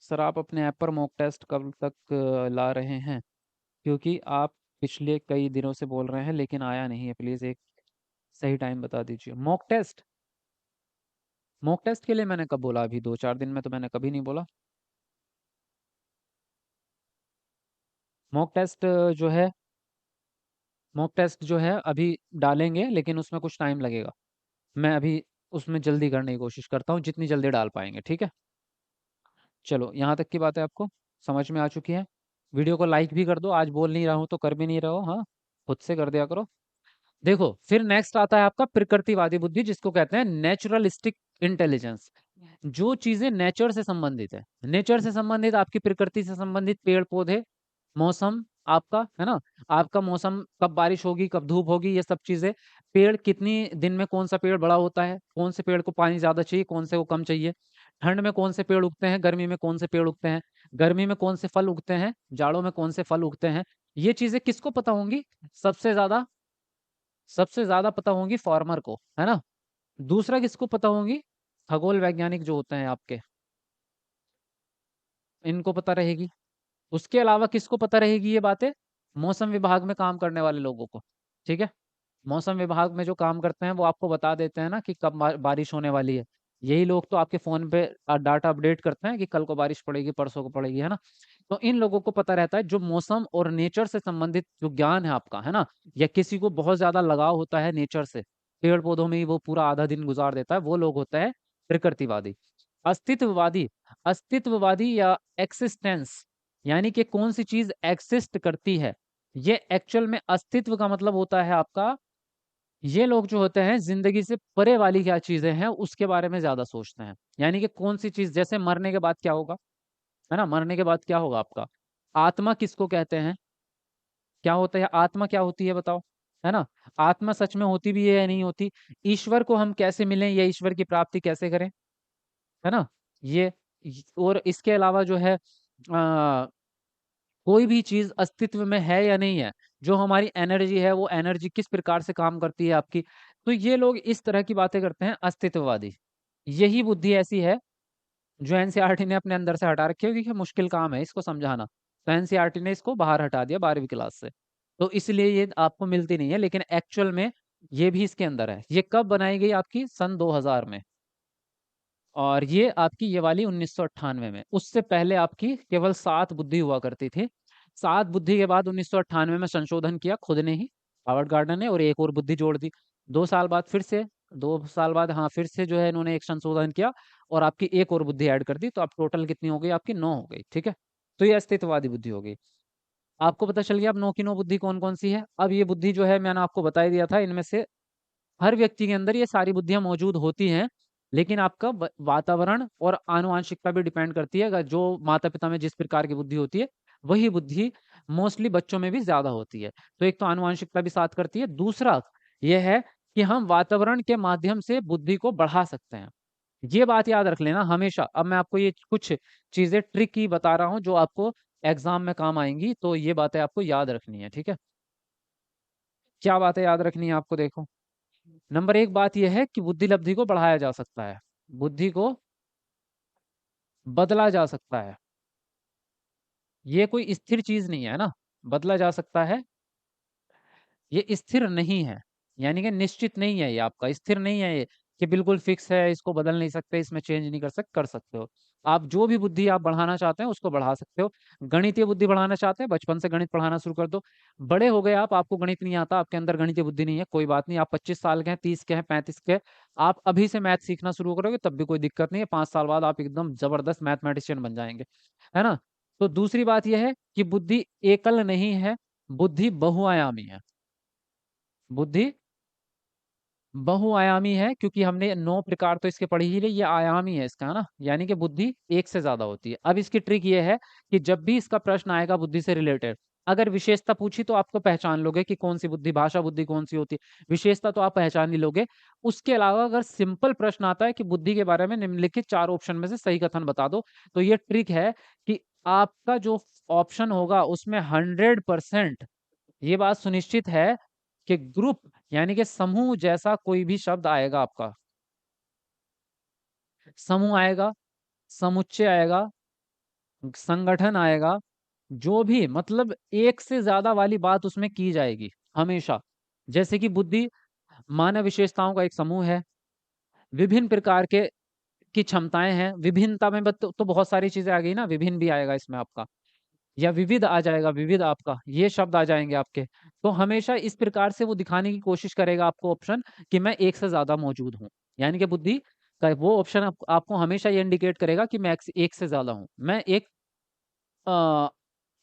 सर आप अपने ऐप पर मॉक टेस्ट कब तक ला रहे हैं? क्योंकि आप पिछले कई दिनों से बोल रहे हैं लेकिन आया नहीं है, प्लीज़ एक सही टाइम बता दीजिए। मॉक टेस्ट, मॉक टेस्ट के लिए मैंने कब बोला? अभी 2-4 दिन में तो मैंने कभी नहीं बोला। मॉक टेस्ट जो है, मॉक टेस्ट जो है अभी डालेंगे लेकिन उसमें कुछ टाइम लगेगा। मैं अभी उसमें जल्दी करने की कोशिश करता हूँ, जितनी जल्दी डाल पाएंगे, ठीक है। चलो यहाँ तक की बात है आपको समझ में आ चुकी है। वीडियो को लाइक भी कर दो, आज बोल नहीं रहा हूँ तो कर भी नहीं रहा हो, हाँ, खुद से कर दिया करो। देखो फिर नेक्स्ट आता है आपका प्रकृतिवादी बुद्धि, जिसको कहते हैं नेचुरलिस्टिक इंटेलिजेंस। जो चीजें नेचर से संबंधित है, नेचर से संबंधित, आपकी प्रकृति से संबंधित, पेड़ पौधे, मौसम आपका, है ना, आपका मौसम, कब बारिश होगी कब धूप होगी, ये सब चीजें, पेड़ कितनी दिन में कौन सा पेड़ बड़ा होता है, कौन से पेड़ को पानी ज्यादा चाहिए, कौन से को कम चाहिए, ठंड में कौन से पेड़ उगते हैं, गर्मी में कौन से पेड़ उगते हैं, गर्मी में कौन से फल उगते हैं, जाड़ों में कौन से फल उगते हैं, ये चीजें किसको पता होंगी? सबसे ज्यादा, सबसे ज्यादा पता होंगी फार्मर को, है ना। दूसरा किसको पता होंगी? खगोल वैज्ञानिक जो होते हैं आपके, इनको पता रहेगी। उसके अलावा किसको पता रहेगी ये बातें? मौसम विभाग में काम करने वाले लोगों को, ठीक है। मौसम विभाग में जो काम करते हैं वो आपको बता देते हैं ना कि कब बारिश होने वाली है। यही लोग तो आपके फोन पे डाटा अपडेट करते हैं कि कल को बारिश पड़ेगी, परसों को पड़ेगी, है ना। तो इन लोगों को पता रहता है, जो मौसम और नेचर से संबंधित जो ज्ञान है आपका, है ना, या किसी को बहुत ज्यादा लगाव होता है नेचर से, पेड़ पौधों में ही वो पूरा आधा दिन गुजार देता है, वो लोग होता है प्रकृतिवादी। अस्तित्ववादी, अस्तित्ववादी या एक्सिस्टेंस, यानी कि कौन सी चीज एक्सिस्ट करती है, ये एक्चुअल में अस्तित्व का मतलब होता है आपका। ये लोग जो होते हैं जिंदगी से परे वाली क्या चीजें हैं उसके बारे में ज्यादा सोचते हैं। यानी कि कौन सी चीज, जैसे मरने के बाद क्या होगा, है ना, मरने के बाद क्या होगा आपका, आत्मा किसको कहते हैं, क्या होता है आत्मा, क्या होती है बताओ, है ना। आत्मा सच में होती भी है या नहीं होती, ईश्वर को हम कैसे मिलें या ईश्वर की प्राप्ति कैसे करें, है ना। ये और इसके अलावा जो है कोई भी चीज अस्तित्व में है या नहीं है, जो हमारी एनर्जी है वो एनर्जी किस प्रकार से काम करती है आपकी। तो ये लोग इस तरह की बातें करते हैं, अस्तित्ववादी। यही बुद्धि ऐसी है जो एनसीईआरटी ने अपने अंदर से हटा रखी है, क्योंकि मुश्किल काम है इसको समझाना। तो एनसीईआरटी ने इसको बाहर हटा दिया 12वीं क्लास से। तो इसलिए ये आपको मिलती नहीं है, लेकिन एक्चुअल में ये भी इसके अंदर है। ये कब बनाई गई? आपकी सन 2000 में। और ये आपकी ये वाली 1998 में। उससे पहले आपकी केवल 7 बुद्धि हुआ करती थी। 7 बुद्धि के बाद 1998 में संशोधन किया खुद ने ही, हावर्ड गार्डनर ने, और एक और बुद्धि जोड़ दी। 2 साल बाद फिर से, 2 साल बाद हाँ फिर से जो है इन्होंने एक संशोधन किया और आपकी एक और बुद्धि ऐड कर दी। तो अब टोटल कितनी हो गई आपकी? 9 हो गई, ठीक है। तो ये अस्तित्ववादी बुद्धि हो गई। आपको पता चल गया अब 9 की 9 बुद्धि कौन कौन सी है। अब ये बुद्धि जो है मैंने आपको बता ही दिया था, इनमें से हर व्यक्ति के अंदर ये सारी बुद्धियां मौजूद होती हैं। लेकिन आपका वातावरण और आनुवंशिकता भी डिपेंड करती है। अगर जो माता पिता में जिस प्रकार की बुद्धि होती है, वही बुद्धि मोस्टली बच्चों में भी ज्यादा होती है। तो एक तो आनुवंशिकता भी साथ करती है, दूसरा यह है कि हम वातावरण के माध्यम से बुद्धि को बढ़ा सकते हैं। ये बात याद रख लेना हमेशा। अब मैं आपको ये कुछ चीजें ट्रिक की बता रहा हूँ जो आपको एग्जाम में काम आएंगी, तो ये बातें आपको याद रखनी है, ठीक है। क्या बातें याद रखनी है आपको, देखो। नंबर एक बात यह है कि बुद्धि लब्धि को बढ़ाया जा सकता है, बुद्धि को बदला जा सकता है। ये कोई स्थिर चीज नहीं है ना, बदला जा सकता है, ये स्थिर नहीं है। यानी कि निश्चित नहीं है, ये आपका स्थिर नहीं है, ये कि बिल्कुल फिक्स है, इसको बदल नहीं सकते, इसमें चेंज नहीं कर सकते हो। आप जो भी बुद्धि आप बढ़ाना चाहते हैं उसको बढ़ा सकते हो। गणितीय बुद्धि बढ़ाना चाहते हैं, बचपन से गणित पढ़ाना शुरू कर दो। बड़े हो गए आप, आपको गणित नहीं आता, आपके अंदर गणितीय बुद्धि नहीं है, कोई बात नहीं। आप 25 साल के हैं, 30 के हैं, 35 के हैं, आप अभी से मैथ सीखना शुरू करोगे तब भी कोई दिक्कत नहीं है। 5 साल बाद आप एकदम जबरदस्त मैथमेटिशियन बन जाएंगे, है ना। तो दूसरी बात यह है कि बुद्धि एकल नहीं है, बुद्धि बहुआयामी है। बुद्धि बहुआयामी है, क्योंकि हमने 9 प्रकार तो इसके पढ़ी ही नहीं, ये आयामी है इसका, है ना। यानी कि बुद्धि एक से ज्यादा होती है। अब इसकी ट्रिक ये है कि जब भी इसका प्रश्न आएगा बुद्धि से रिलेटेड, अगर विशेषता पूछी तो आपको पहचान लोगे कि कौन सी बुद्धि, भाषा बुद्धि कौन सी होती है, विशेषता तो आप पहचान ही लोगे। उसके अलावा अगर सिंपल प्रश्न आता है कि बुद्धि के बारे में निम्नलिखित 4 ऑप्शन में से सही कथन बता दो, तो ये ट्रिक है कि आपका जो ऑप्शन होगा उसमें 100% ये बात सुनिश्चित है कि ग्रुप, यानी कि समूह जैसा कोई भी शब्द आएगा आपका, समूह आएगा, समुच्चय आएगा, संगठन आएगा, जो भी मतलब एक से ज्यादा वाली बात उसमें की जाएगी हमेशा। जैसे कि बुद्धि मानव विशेषताओं का एक समूह है, विभिन्न प्रकार के की क्षमताएं हैं, विभिन्नता में तो बहुत सारी चीजें आ गई ना, विभिन्न भी आएगा इसमें आपका, या विविध आ जाएगा, विविध आपका ये शब्द आ जाएंगे आपके। तो हमेशा इस प्रकार से वो दिखाने की कोशिश करेगा आपको ऑप्शन कि मैं एक से ज्यादा मौजूद हूँ। यानी कि बुद्धि का वो ऑप्शन आपको हमेशा ये इंडिकेट करेगा कि मैं एक से ज्यादा हूँ, मैं एक अ,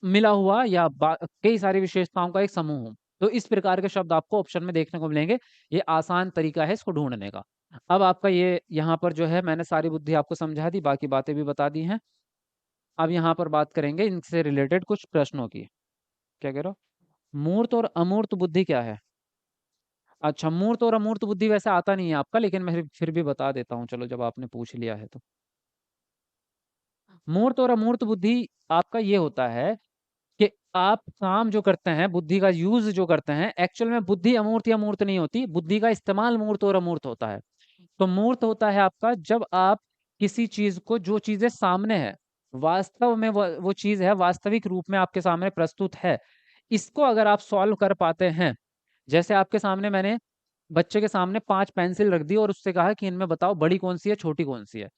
मिला हुआ या कई सारी विशेषताओं का एक समूह हूँ। तो इस प्रकार के शब्द आपको ऑप्शन में देखने को मिलेंगे। ये आसान तरीका है इसको ढूंढने का। अब आपका ये यहाँ पर जो है मैंने सारी बुद्धि आपको समझा दी, बाकी बातें भी बता दी हैं। अब यहाँ पर बात करेंगे इनसे रिलेटेड कुछ प्रश्नों की। क्या कह रहे हो, मूर्त और अमूर्त बुद्धि क्या है? अच्छा, मूर्त और अमूर्त बुद्धि वैसे आता नहीं है आपका, लेकिन मैं फिर भी बता देता हूँ, चलो जब आपने पूछ लिया है तो। मूर्त और अमूर्त बुद्धि आपका ये होता है कि आप काम जो करते हैं, बुद्धि का यूज जो करते हैं, एक्चुअल में बुद्धि अमूर्त या मूर्त नहीं होती, बुद्धि का इस्तेमाल मूर्त और अमूर्त होता है। तो मूर्त होता है आपका जब आप किसी चीज को, जो चीजें सामने है, वास्तव में वो चीज है, वास्तविक रूप में आपके सामने प्रस्तुत है, इसको अगर आप सॉल्व कर पाते हैं। जैसे आपके सामने मैंने बच्चे के सामने 5 पेंसिल रख दी और उससे कहा कि इनमें बताओ बड़ी कौन सी है, छोटी कौन सी है,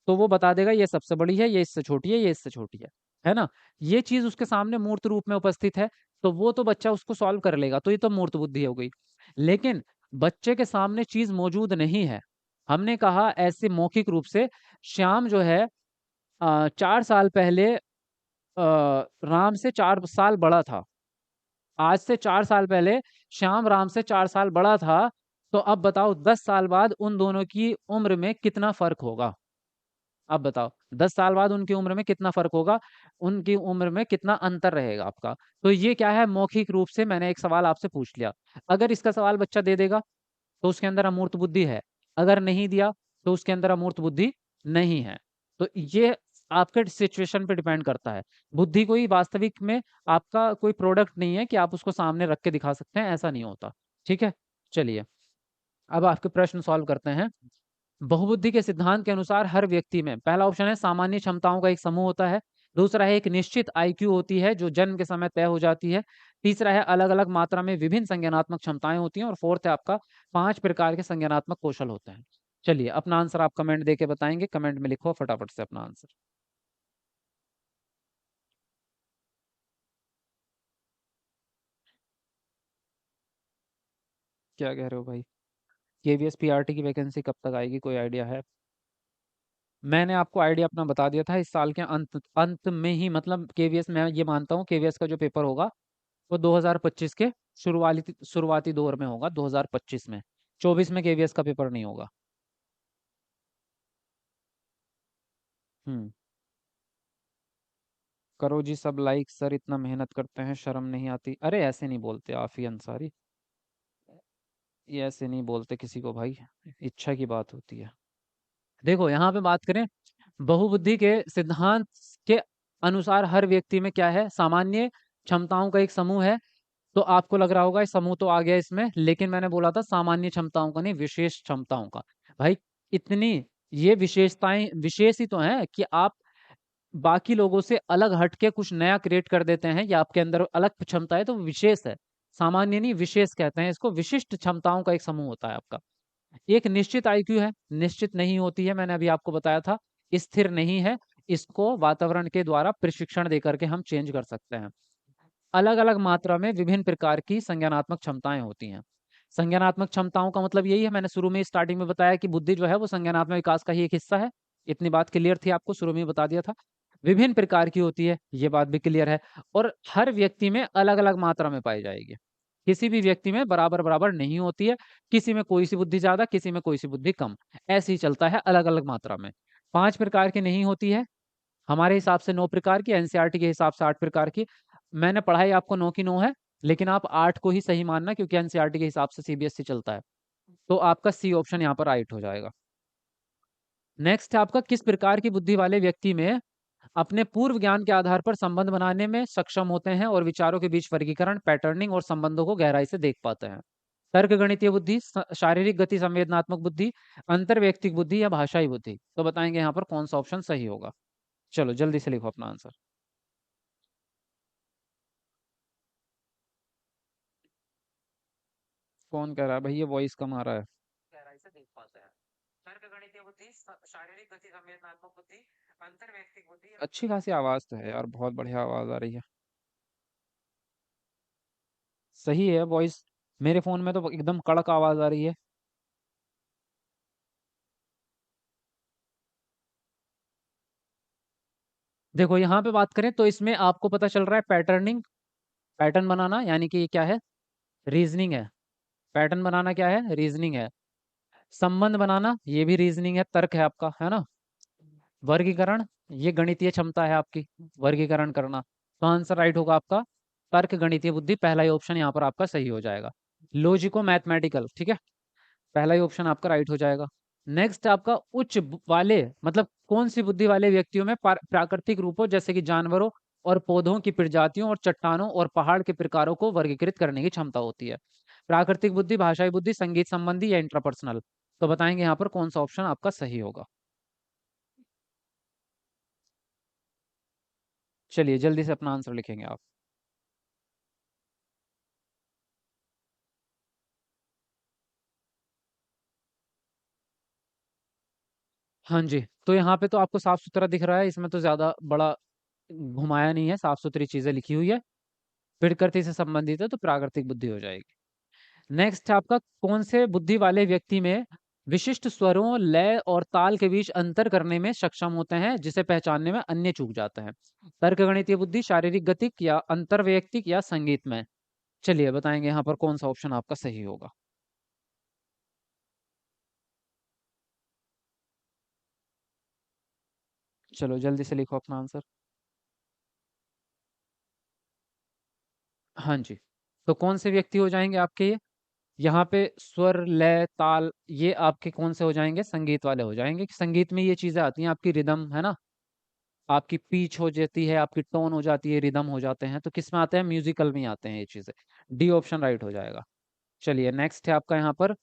तो वो बता देगा ये सबसे बड़ी है, ये इससे छोटी है, ये इससे छोटी है ना। ये चीज उसके सामने मूर्त रूप में उपस्थित है, तो वो तो बच्चा उसको सॉल्व कर लेगा, तो ये तो मूर्त बुद्धि हो गई। लेकिन बच्चे के सामने चीज मौजूद नहीं है, हमने कहा ऐसे मौखिक रूप से, श्याम जो है 4 साल पहले राम से 4 साल बड़ा था। आज से 4 साल पहले श्याम राम से 4 साल बड़ा था। तो अब बताओ 10 साल बाद उन दोनों की उम्र में कितना फर्क होगा? अब बताओ 10 साल बाद उनकी उम्र में कितना फर्क होगा, उनकी उम्र में कितना अंतर रहेगा आपका। तो ये क्या है, मौखिक रूप से मैंने एक सवाल आपसे पूछ लिया। अगर इसका सवाल बच्चा दे देगा तो उसके अंदर अमूर्त बुद्धि है, अगर नहीं दिया तो उसके अंदर अमूर्त बुद्धि नहीं है। तो ये आपके सिचुएशन पे डिपेंड करता है। बुद्धि कोई वास्तविक में आपका कोई प्रोडक्ट नहीं है कि आप उसको सामने रख के दिखा सकते हैं, ऐसा नहीं होता। ठीक है, चलिए अब आपके प्रश्न सॉल्व करते हैं। बहुबुद्धि के सिद्धांत के अनुसार हर व्यक्ति में, पहला ऑप्शन है सामान्य क्षमताओं का एक समूह होता है, दूसरा है एक निश्चित आईक्यू होती है जो जन्म के समय तय हो जाती है, तीसरा है अलग अलग मात्रा में विभिन्न संज्ञानात्मक क्षमताएं होती हैं, और फोर्थ है आपका 5 प्रकार के संज्ञानात्मक कौशल होते हैं। चलिए अपना आंसर आप कमेंट देके बताएंगे, कमेंट में लिखो फटाफट से अपना आंसर। क्या कह रहे हो भाई? केवीएस पीआरटी की वैकेंसी कब तक आएगी, कोई आइडिया है? मैंने आपको आइडिया अपना बता दिया था, इस साल के अंत अंत में ही, मतलब केवीएस, मैं ये मानता हूँ केवीएस का जो पेपर होगा वो 2025 के शुरुआती शुरुआती दौर में होगा, 2025 में। 24 में केवीएस का पेपर नहीं होगा। हम्म। करो जी सब लाइक, सर इतना मेहनत करते हैं शर्म नहीं आती? अरे ऐसे नहीं बोलते आफी अंसारी। ये ऐसे नहीं बोलते किसी को भाई, इच्छा की बात होती है। देखो यहाँ पे बात करें बहुबुद्धि के सिद्धांत के अनुसार हर व्यक्ति में क्या है, सामान्य क्षमताओं का एक समूह है। तो आपको लग रहा होगा ये समूह तो आ गया इसमें, लेकिन मैंने बोला था सामान्य क्षमताओं का नहीं, विशेष क्षमताओं का। भाई इतनी ये विशेषताएं विशेष ही तो हैं कि आप बाकी लोगों से अलग हट के कुछ नया क्रिएट कर देते हैं, या आपके अंदर अलग क्षमता है तो वो विशेष है। सामान्य नहीं, विशेष कहते हैं इसको। विशिष्ट क्षमताओं का एक समूह होता है आपका। एक निश्चित आईक्यू है, निश्चित नहीं होती है, मैंने अभी आपको बताया था। स्थिर नहीं है, इसको वातावरण के द्वारा प्रशिक्षण दे करके हम चेंज कर सकते हैं। अलग अलग मात्रा में विभिन्न प्रकार की संज्ञानात्मक क्षमताएं होती हैं। संज्ञानात्मक क्षमताओं का मतलब यही है, मैंने शुरू में स्टार्टिंग में बताया कि बुद्धि जो है वो संज्ञानात्मक विकास का ही एक हिस्सा है। इतनी बात क्लियर थी, आपको शुरू में ही बता दिया था। विभिन्न प्रकार की होती है, ये बात भी क्लियर है। और हर व्यक्ति में अलग अलग मात्रा में पाई जाएगी, किसी भी व्यक्ति में बराबर बराबर नहीं होती है। किसी में कोई सी बुद्धि ज्यादा, किसी में कोई सी बुद्धि कम, ऐसे ही चलता है अलग अलग मात्रा में। 5 प्रकार की नहीं होती है, हमारे हिसाब से 9 प्रकार की, एनसीईआरटी के हिसाब से 8 प्रकार की। मैंने पढ़ाई आपको 9 की 9 है, लेकिन आप 8 को ही सही मानना, क्योंकि एनसीईआरटी के हिसाब से सीबीएसई चलता है। तो आपका सी ऑप्शन यहाँ पर राइट हो जाएगा। नेक्स्ट है आपका, किस प्रकार की बुद्धि वाले व्यक्ति में अपने पूर्व ज्ञान के आधार पर संबंध बनाने में सक्षम होते हैं और विचारों के बीच वर्गीकरण, पैटर्निंग और संबंधों को गहराई से देख पाते हैं। तर्क गणितीय बुद्धि, शारीरिक गति संवेदनात्मक बुद्धि, अंतर्वैयक्तिक बुद्धि या भाषाई बुद्धि। तो बताएंगे यहाँ पर कौन सा ऑप्शन सही होगा। चलो जल्दी से लिखो अपना आंसर। कौन कह रहा है भाई, ये वॉइस कम आ रहा है। गहराई से देख पाते हैं। तर्क गणितीय बुद्धि, शारीरिक गति संवेदनात्मक बुद्धि, अंतर्वैयक्तिक बुद्धि। अच्छी खासी आवाज तो है यार, बहुत बढ़िया आवाज आ रही है। सही है वॉइस। मेरे फोन में तो एकदम कड़क आवाज आ रही है। देखो यहाँ पे बात करें तो इसमें आपको पता चल रहा है पैटर्निंग, पैटर्न बनाना, यानी कि ये क्या है, रीजनिंग है। पैटर्न बनाना क्या है, रीजनिंग है। संबंध बनाना ये भी रीजनिंग है, तर्क है आपका, है ना। वर्गीकरण, ये गणितीय क्षमता है आपकी, वर्गीकरण करना। तो आंसर राइट होगा आपका तर्क गणितीय बुद्धि, पहला ही ऑप्शन यहाँ पर आपका सही हो जाएगा। लॉजिको मैथमेटिकल, ठीक है, पहला ही ऑप्शन आपका राइट हो जाएगा। नेक्स्ट आपका वाले, मतलब कौन सी बुद्धि वाले व्यक्तियों में प्राकृतिक रूपों जैसे कि जानवरों और पौधों की प्रजातियों और चट्टानों और पहाड़ के प्रकारों को वर्गीकृत करने की क्षमता होती है। प्राकृतिक बुद्धि, भाषाई बुद्धि, संगीत संबंधी या इंट्रापर्सनल। तो बताएंगे यहाँ पर कौन सा ऑप्शन आपका सही होगा। चलिए जल्दी से अपना आंसर लिखेंगे आप। हाँ जी, तो यहाँ पे तो आपको साफ सुथरा दिख रहा है, इसमें तो ज्यादा बड़ा घुमाया नहीं है, साफ सुथरी चीजें लिखी हुई है। प्रकृति से संबंधित है तो प्राकृतिक बुद्धि हो जाएगी। नेक्स्ट है आपका, कौन से बुद्धि वाले व्यक्ति में विशिष्ट स्वरों, लय और ताल के बीच अंतर करने में सक्षम होते हैं, जिसे पहचानने में अन्य चूक जाते हैं। तर्क गणितीय बुद्धि, शारीरिक गतिक या अंतर्वैयक्तिक या संगीत में। चलिए बताएंगे यहाँ पर कौन सा ऑप्शन आपका सही होगा। चलो जल्दी से लिखो अपना आंसर। हाँ जी, तो कौन से व्यक्ति हो जाएंगे आपके ये, यहाँ पे स्वर, लय, ताल, ये आपके कौन से हो जाएंगे, संगीत वाले हो जाएंगे। कि संगीत में ये चीजें आती हैं आपकी, रिदम है ना, आपकी पीच हो जाती है, आपकी टोन हो जाती है, रिदम हो जाते हैं। तो किस में आते हैं, म्यूजिकल में आते हैं ये चीजें। डी ऑप्शन राइट हो जाएगा। चलिए नेक्स्ट है आपका यहाँ पर,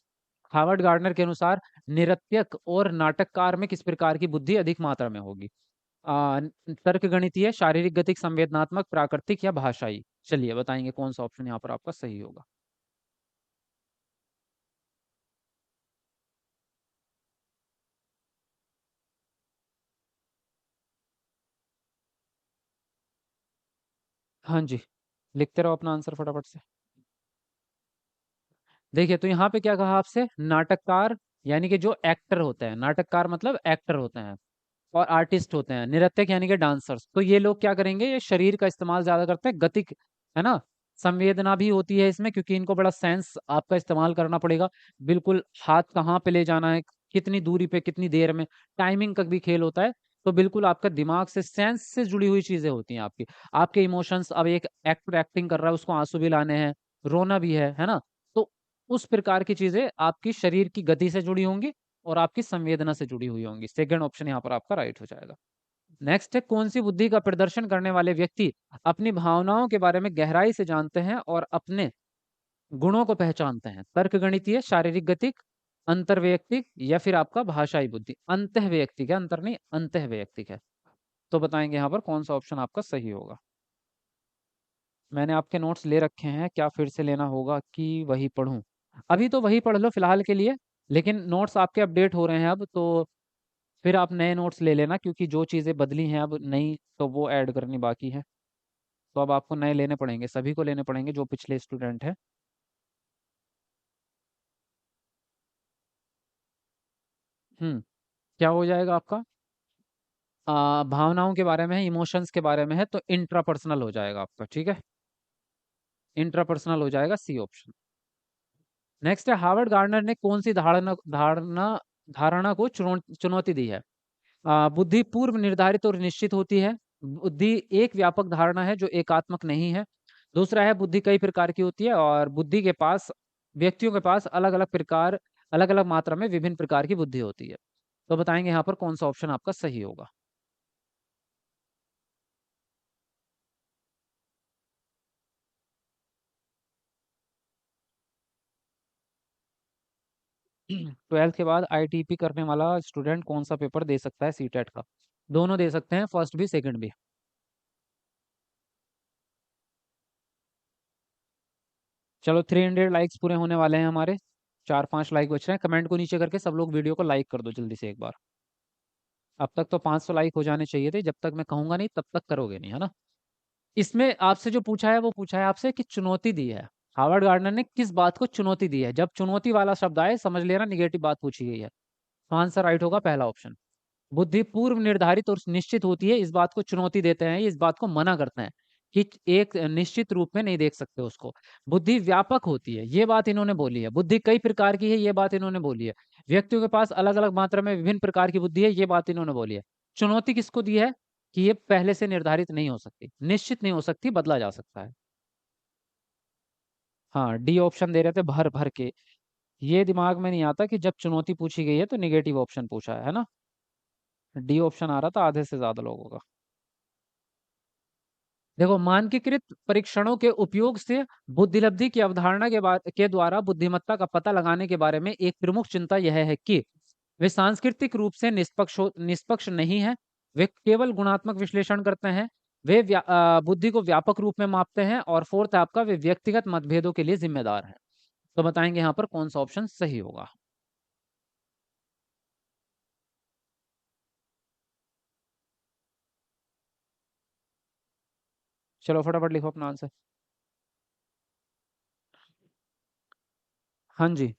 हावर्ड गार्डनर के अनुसार नृत्यक और नाटककार में किस प्रकार की बुद्धि अधिक मात्रा में होगी। तर्क गणितीय, शारीरिक गतिक संवेदनात्मक, प्राकृतिक या भाषाई। चलिए बताएंगे कौन सा ऑप्शन यहाँ पर आपका सही होगा। हाँ जी, लिखते रहो अपना आंसर फटाफट से। देखिए तो यहाँ पे क्या कहा आपसे, नाटककार यानी कि जो एक्टर होते हैं, नाटककार मतलब एक्टर होते हैं, और आर्टिस्ट होते हैं, नृत्यक यानी कि डांसर्स। तो ये लोग क्या करेंगे, ये शरीर का इस्तेमाल ज्यादा करते हैं, गतिक, है ना। संवेदना भी होती है इसमें, क्योंकि इनको बड़ा सेंस आपका इस्तेमाल करना पड़ेगा। बिल्कुल हाथ कहाँ पे ले जाना है, कितनी दूरी पे, कितनी देर में, टाइमिंग का भी खेल होता है। तो बिल्कुल आपका दिमाग से, सेंस से जुड़ी हुई चीजें होती हैं आपकी। आपके इमोशंस, अब एक एक्टर एक्टिंग कर रहा है, उसको आंसू भी लाने हैं, रोना भी है ना। तो उस प्रकार की चीजें आपकी शरीर की गति से जुड़ी होंगी और आपकी संवेदना से जुड़ी हुई होंगी। सेकंड ऑप्शन यहाँ पर आपका राइट हो जाएगा। नेक्स्ट है, कौन सी बुद्धि का प्रदर्शन करने वाले व्यक्ति अपनी भावनाओं के बारे में गहराई से जानते हैं और अपने गुणों को पहचानते हैं? तर्क गणितीय, शारीरिक गतिक, अंतर्वैयक्तिक या फिर आपका भाषाई बुद्धि? अंतःवैयक्तिक है, अंतर नहीं, अंतःवैयक्तिक है। तो बताएंगे यहाँ पर कौन सा ऑप्शन आपका सही होगा। मैंने आपके नोट्स ले रखे हैं, क्या फिर से लेना होगा कि वही पढूं? अभी तो वही पढ़ लो फिलहाल के लिए, लेकिन नोट्स आपके अपडेट हो रहे हैं अब, तो फिर आप नए नोट्स ले लेना, क्योंकि जो चीज़ें बदली हैं अब नई, तो वो ऐड करनी बाकी है। तो अब आपको नए लेने पड़ेंगे, सभी को लेने पड़ेंगे जो पिछले स्टूडेंट हैं। क्या हो जाएगा आपका? भावनाओं के बारे में है, इमोशंस के बारे में है, तो इंट्रापर्सनल हो जाएगा आपका, ठीक है। इंट्रापर्सनल हो जाएगा, सी ऑप्शन। नेक्स्ट है, हार्वर्ड गार्डनर ने कौन सी धारणा धारणा धारणा को चुनौती दी है? बुद्धि पूर्व निर्धारित और निश्चित होती है। बुद्धि एक व्यापक धारणा है जो एकात्मक नहीं है। दूसरा है, बुद्धि कई प्रकार की होती है, और बुद्धि के पास, व्यक्तियों के पास अलग अलग प्रकार, अलग अलग मात्रा में विभिन्न प्रकार की बुद्धि होती है। तो बताएंगे यहाँ पर कौन सा ऑप्शन आपका सही होगा। ट्वेल्थ के बाद आईटीपी करने वाला स्टूडेंट कौन सा पेपर दे सकता है सीटेट का? दोनों दे सकते हैं, फर्स्ट भी सेकंड भी। चलो 300 लाइक्स पूरे होने वाले हैं हमारे, 4-5 लाइक बच रहे हैं। कमेंट को नीचे करके सब लोग वीडियो को लाइक कर दो जल्दी से एक बार। अब तक तो 500 लाइक हो जाने चाहिए थे, जब तक मैं कहूंगा नहीं तब तक करोगे नहीं, है ना। इसमें आपसे जो पूछा है वो पूछा है आपसे कि चुनौती दी है, हार्वर्ड गार्डनर ने किस बात को चुनौती दी है? जब चुनौती वाला शब्द आए समझ लेना निगेटिव बात पूछी गई है। तो आंसर राइट होगा पहला ऑप्शन। बुद्धि पूर्व निर्धारित और निश्चित होती है, इस बात को चुनौती देते हैं, इस बात को मना करते हैं कि एक निश्चित रूप में नहीं देख सकते उसको। बुद्धि व्यापक होती है, ये बात इन्होंने बोली है। बुद्धि कई प्रकार की है, ये बात इन्होंने बोली है। व्यक्तियों के पास अलग अलग मात्रा में विभिन्न प्रकार की बुद्धि है, ये बात इन्होंने बोली है। चुनौती किसको दी है? कि ये पहले से निर्धारित नहीं हो सकती, निश्चित नहीं हो सकती, बदला जा सकता है। हाँ, डी ऑप्शन दे रहे थे भर भर के। ये दिमाग में नहीं आता कि जब चुनौती पूछी गई है तो निगेटिव ऑप्शन पूछा है ना। डी ऑप्शन आ रहा था आधे से ज्यादा लोगों का। देखो, मानकीकृत परीक्षणों के उपयोग से बुद्धिलब्धि की अवधारणा के द्वारा बुद्धिमत्ता का पता लगाने के बारे में एक प्रमुख चिंता यह है कि वे सांस्कृतिक रूप से निष्पक्ष नहीं है। वे केवल गुणात्मक विश्लेषण करते हैं। वे बुद्धि को व्यापक रूप में मापते हैं, और फोर्थ आपका, वे व्यक्तिगत मतभेदों के लिए जिम्मेदार हैं। तो बताएंगे यहाँ पर कौन सा ऑप्शन सही होगा। चलो फटाफट लिखो अपना आंसर। हाँ जी।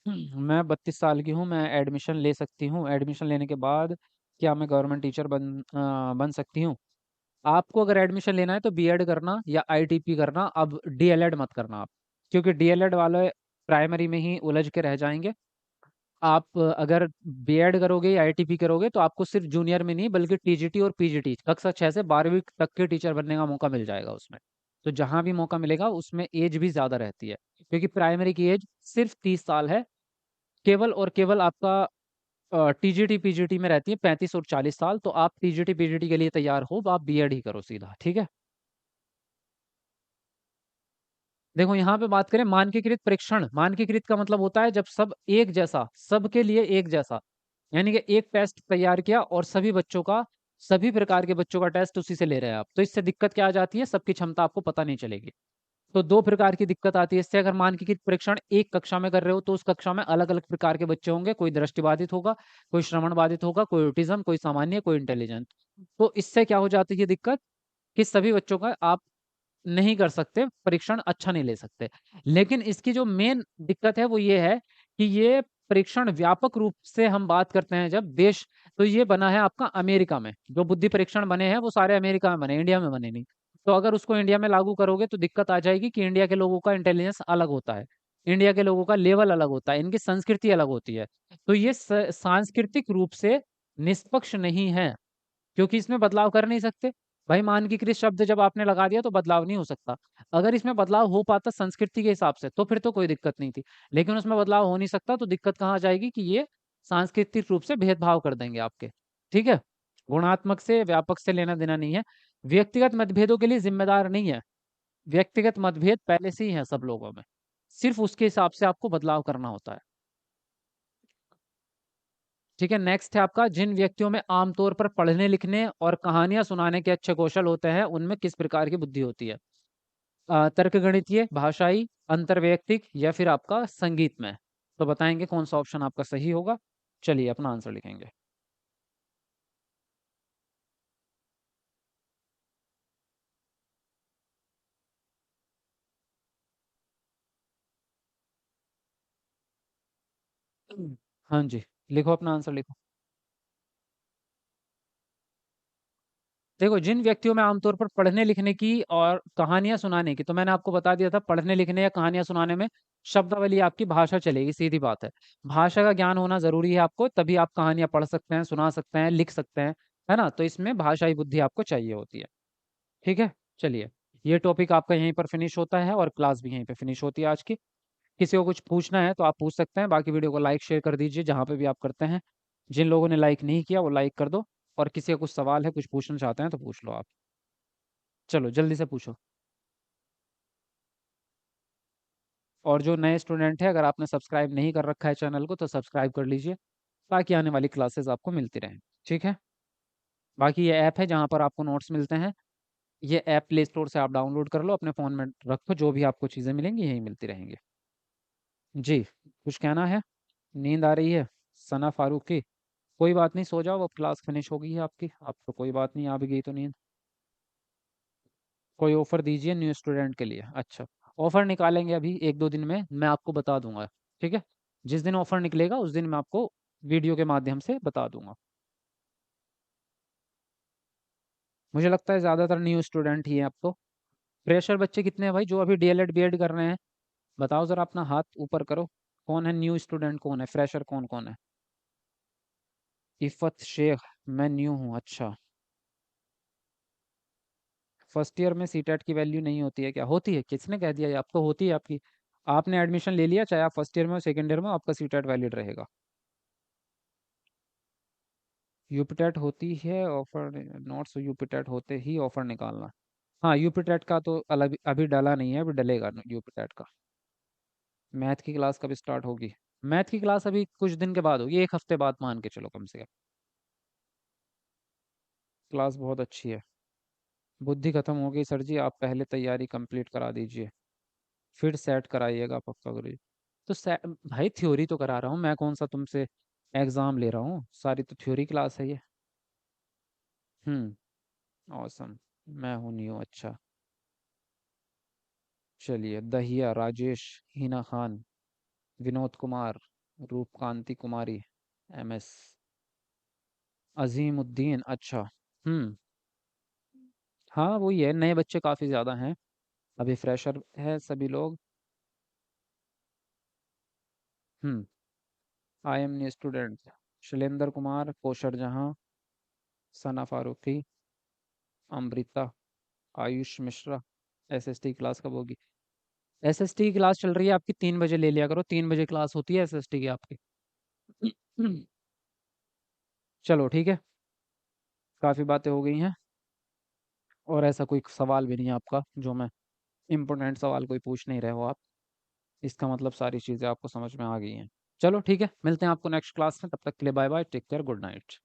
मैं 32 साल की हूँ, मैं एडमिशन ले सकती हूँ। एडमिशन लेने के बाद क्या मैं गवर्नमेंट टीचर बन सकती हूँ? आपको अगर एडमिशन लेना है तो बीएड करना या आईटीपी करना, अब डीएलएड मत करना आप, क्योंकि डीएलएड वाले प्राइमरी में ही उलझ के रह जाएंगे। आप अगर बीएड करोगे या आईटीपी करोगे तो आपको सिर्फ जूनियर में नहीं बल्कि टीजीटी और पीजीटी कक्षा 6 से 12वीं तक के टीचर बनने का मौका मिल जाएगा उसमें। तो जहां भी मौका मिलेगा उसमें एज भी ज्यादा रहती है, क्योंकि प्राइमरी की एज सिर्फ 30 साल है। केवल और केवल आपका टीजीटी पीजीटी में रहती है 35 और 40 साल। तो आप टीजीटी पीजीटी के लिए तैयार हो, तो आप बीएड ही करो सीधा, ठीक है। देखो यहाँ पे बात करें मानकीकृत परीक्षण, मानकीकृत का मतलब होता है जब सब एक जैसा, सबके लिए एक जैसा, यानी कि एक टेस्ट तैयार किया और सभी बच्चों का, सभी प्रकार के बच्चों का टेस्ट उसी से ले रहे हैं आप। तो इससे दिक्कत क्या आ जाती है? सबकी क्षमता आपको पता नहीं चलेगी। तो दो प्रकार की दिक्कत आती है इससे। अगर मानकीकृत परीक्षण एक कक्षा में कर रहे हो तो उस कक्षा में अलग अलग प्रकार के बच्चे होंगे, कोई दृष्टिबाधित होगा, कोई श्रवण बाधित होगा, कोई ऑटिज्म, कोई सामान्य, कोई इंटेलिजेंट। तो इससे क्या हो जाती है दिक्कत, कि सभी बच्चों का आप नहीं कर सकते, परीक्षण अच्छा नहीं ले सकते। लेकिन इसकी जो मेन दिक्कत है वो ये है कि ये परीक्षण व्यापक रूप से हम बात करते हैं जब देश, तो ये बना है आपका अमेरिका में। जो बुद्धि परीक्षण बने हैं वो सारे अमेरिका में बने, इंडिया में बने नहीं। तो अगर उसको इंडिया में लागू करोगे तो दिक्कत आ जाएगी कि इंडिया के लोगों का इंटेलिजेंस अलग होता है, इंडिया के लोगों का लेवल अलग होता है, इनकी संस्कृति अलग होती है। तो ये सांस्कृतिक रूप से निष्पक्ष नहीं है, क्योंकि इसमें बदलाव कर नहीं सकते। भाई मानकीकृत शब्द जब आपने लगा दिया तो बदलाव नहीं हो सकता। अगर इसमें बदलाव हो पाता संस्कृति के हिसाब से तो फिर तो कोई दिक्कत नहीं थी, लेकिन उसमें बदलाव हो नहीं सकता, तो दिक्कत कहाँ आ जाएगी कि ये सांस्कृतिक रूप से भेदभाव कर देंगे आपके। ठीक है, गुणात्मक से व्यापक से लेना देना नहीं है, व्यक्तिगत मतभेदों के लिए जिम्मेदार नहीं है। व्यक्तिगत मतभेद पहले से ही है सब लोगों में, सिर्फ उसके हिसाब से आपको बदलाव करना होता है। ठीक है, नेक्स्ट है आपका, जिन व्यक्तियों में आमतौर पर पढ़ने लिखने और कहानियां सुनाने के अच्छे कौशल होते हैं उनमें किस प्रकार की बुद्धि होती है? तर्क गणितीय, भाषाई, अंतर्वैयक्तिक या फिर आपका संगीत में? तो बताएंगे कौन सा ऑप्शन आपका सही होगा। चलिए अपना आंसर लिखेंगे। हाँ जी, लिखो अपना आंसर लिखो। देखो, जिन व्यक्तियों में आमतौर पर पढ़ने लिखने की और कहानियां सुनाने की, तो मैंने आपको बता दिया था पढ़ने लिखने या कहानियां सुनाने में शब्दावली आपकी भाषा चलेगी, सीधी बात है। भाषा का ज्ञान होना जरूरी है आपको, तभी आप कहानियां पढ़ सकते हैं, सुना सकते हैं, लिख सकते हैं, है ना? तो इसमें भाषाई बुद्धि आपको चाहिए होती है। ठीक है, चलिए, ये टॉपिक आपका यहीं पर फिनिश होता है और क्लास भी यहीं पे फिनिश होती है आज की। किसी को कुछ पूछना है तो आप पूछ सकते हैं, बाकी वीडियो को लाइक शेयर कर दीजिए जहाँ पे भी आप करते हैं। जिन लोगों ने लाइक नहीं किया वो लाइक कर दो, और किसी का कुछ सवाल है, कुछ पूछना चाहते हैं तो पूछ लो आप। चलो जल्दी से पूछो। और जो नए स्टूडेंट है, अगर आपने सब्सक्राइब नहीं कर रखा है चैनल को तो सब्सक्राइब कर लीजिए, ताकि आने वाली क्लासेस आपको मिलती रहें। ठीक है, बाकी ये ऐप है जहाँ पर आपको नोट्स मिलते हैं। ये ऐप प्ले स्टोर से आप डाउनलोड कर लो, अपने फ़ोन में रखो, जो भी आपको चीज़ें मिलेंगी यहीं मिलती रहेंगी। जी, कुछ कहना है? नींद आ रही है सना फारूकी? कोई बात नहीं, सो जाओ, अब क्लास फिनिश हो गई है आपकी, अब तो कोई बात नहीं, आ भी गई तो नींद। कोई ऑफर दीजिए न्यू स्टूडेंट के लिए। अच्छा, ऑफर निकालेंगे अभी एक दो दिन में, मैं आपको बता दूंगा। ठीक है, जिस दिन ऑफर निकलेगा उस दिन मैं आपको वीडियो के माध्यम से बता दूंगा। मुझे लगता है ज़्यादातर न्यू स्टूडेंट ही हैं अब तो। फ्रेशर बच्चे कितने हैं भाई जो अभी डीएलएड बीएड कर रहे हैं? बताओ ज़रा, अपना हाथ ऊपर करो। कौन है न्यू स्टूडेंट, कौन है फ्रेशर, कौन कौन है? इफ़त शेख, मैं न्यू हूँ। अच्छा, फर्स्ट ईयर में सीटेट की वैल्यू नहीं होती है क्या? होती है, किसने कह दिया? ये अब तो होती है आपकी। आपने एडमिशन ले लिया, चाहे आप फर्स्ट ईयर में हो सेकंड ईयर में हो, आपका सीटेट वैलिड रहेगा। यूपीटेट होती है ऑफर, नोट्स यूपीटेट होते ही ऑफर निकालना। हाँ, यूपीटेट का तो अलग अभी डला नहीं है, अभी डलेगा यूपीटेट का। मैथ की क्लास कब स्टार्ट होगी? मैथ की क्लास अभी कुछ दिन के बाद होगी, एक हफ्ते बाद मान के चलो कम से कम। क्लास बहुत अच्छी है। बुद्धि खत्म हो गई सर जी, आप पहले तैयारी कंप्लीट करा दीजिए, फिर सेट कराइएगा पक्का गुरु जी। तो भाई थ्योरी तो करा रहा हूँ मैं, कौन सा तुमसे एग्जाम ले रहा हूँ? सारी तो थ्योरी क्लास है ये। ऑसम, मैं हूँ न्यू। अच्छा, चलिए, दहिया राजेश, हिना खान, विनोद कुमार, रूपकांति कुमारी, एमएस, अजीम उद्दीन। अच्छा, हम्म, हाँ वही है, नए बच्चे काफ़ी ज़्यादा हैं, अभी फ्रेशर है सभी लोग। Hmm, I am new student, Shailendra Kumar, Kausar Jahan, Sana Farooqui, Amrita, Ayush Mishra. SST class कब होगी? एसएसटी की क्लास चल रही है आपकी, 3 बजे ले लिया करो, 3 बजे क्लास होती है एसएसटी की आपकी। चलो ठीक है, काफ़ी बातें हो गई हैं, और ऐसा कोई सवाल भी नहीं है आपका जो मैं, इम्पोर्टेंट सवाल कोई पूछ नहीं रहे हो आप, इसका मतलब सारी चीज़ें आपको समझ में आ गई हैं। चलो ठीक है, मिलते हैं आपको नेक्स्ट क्लास में, तब तक के लिए bye bye, take care, good night.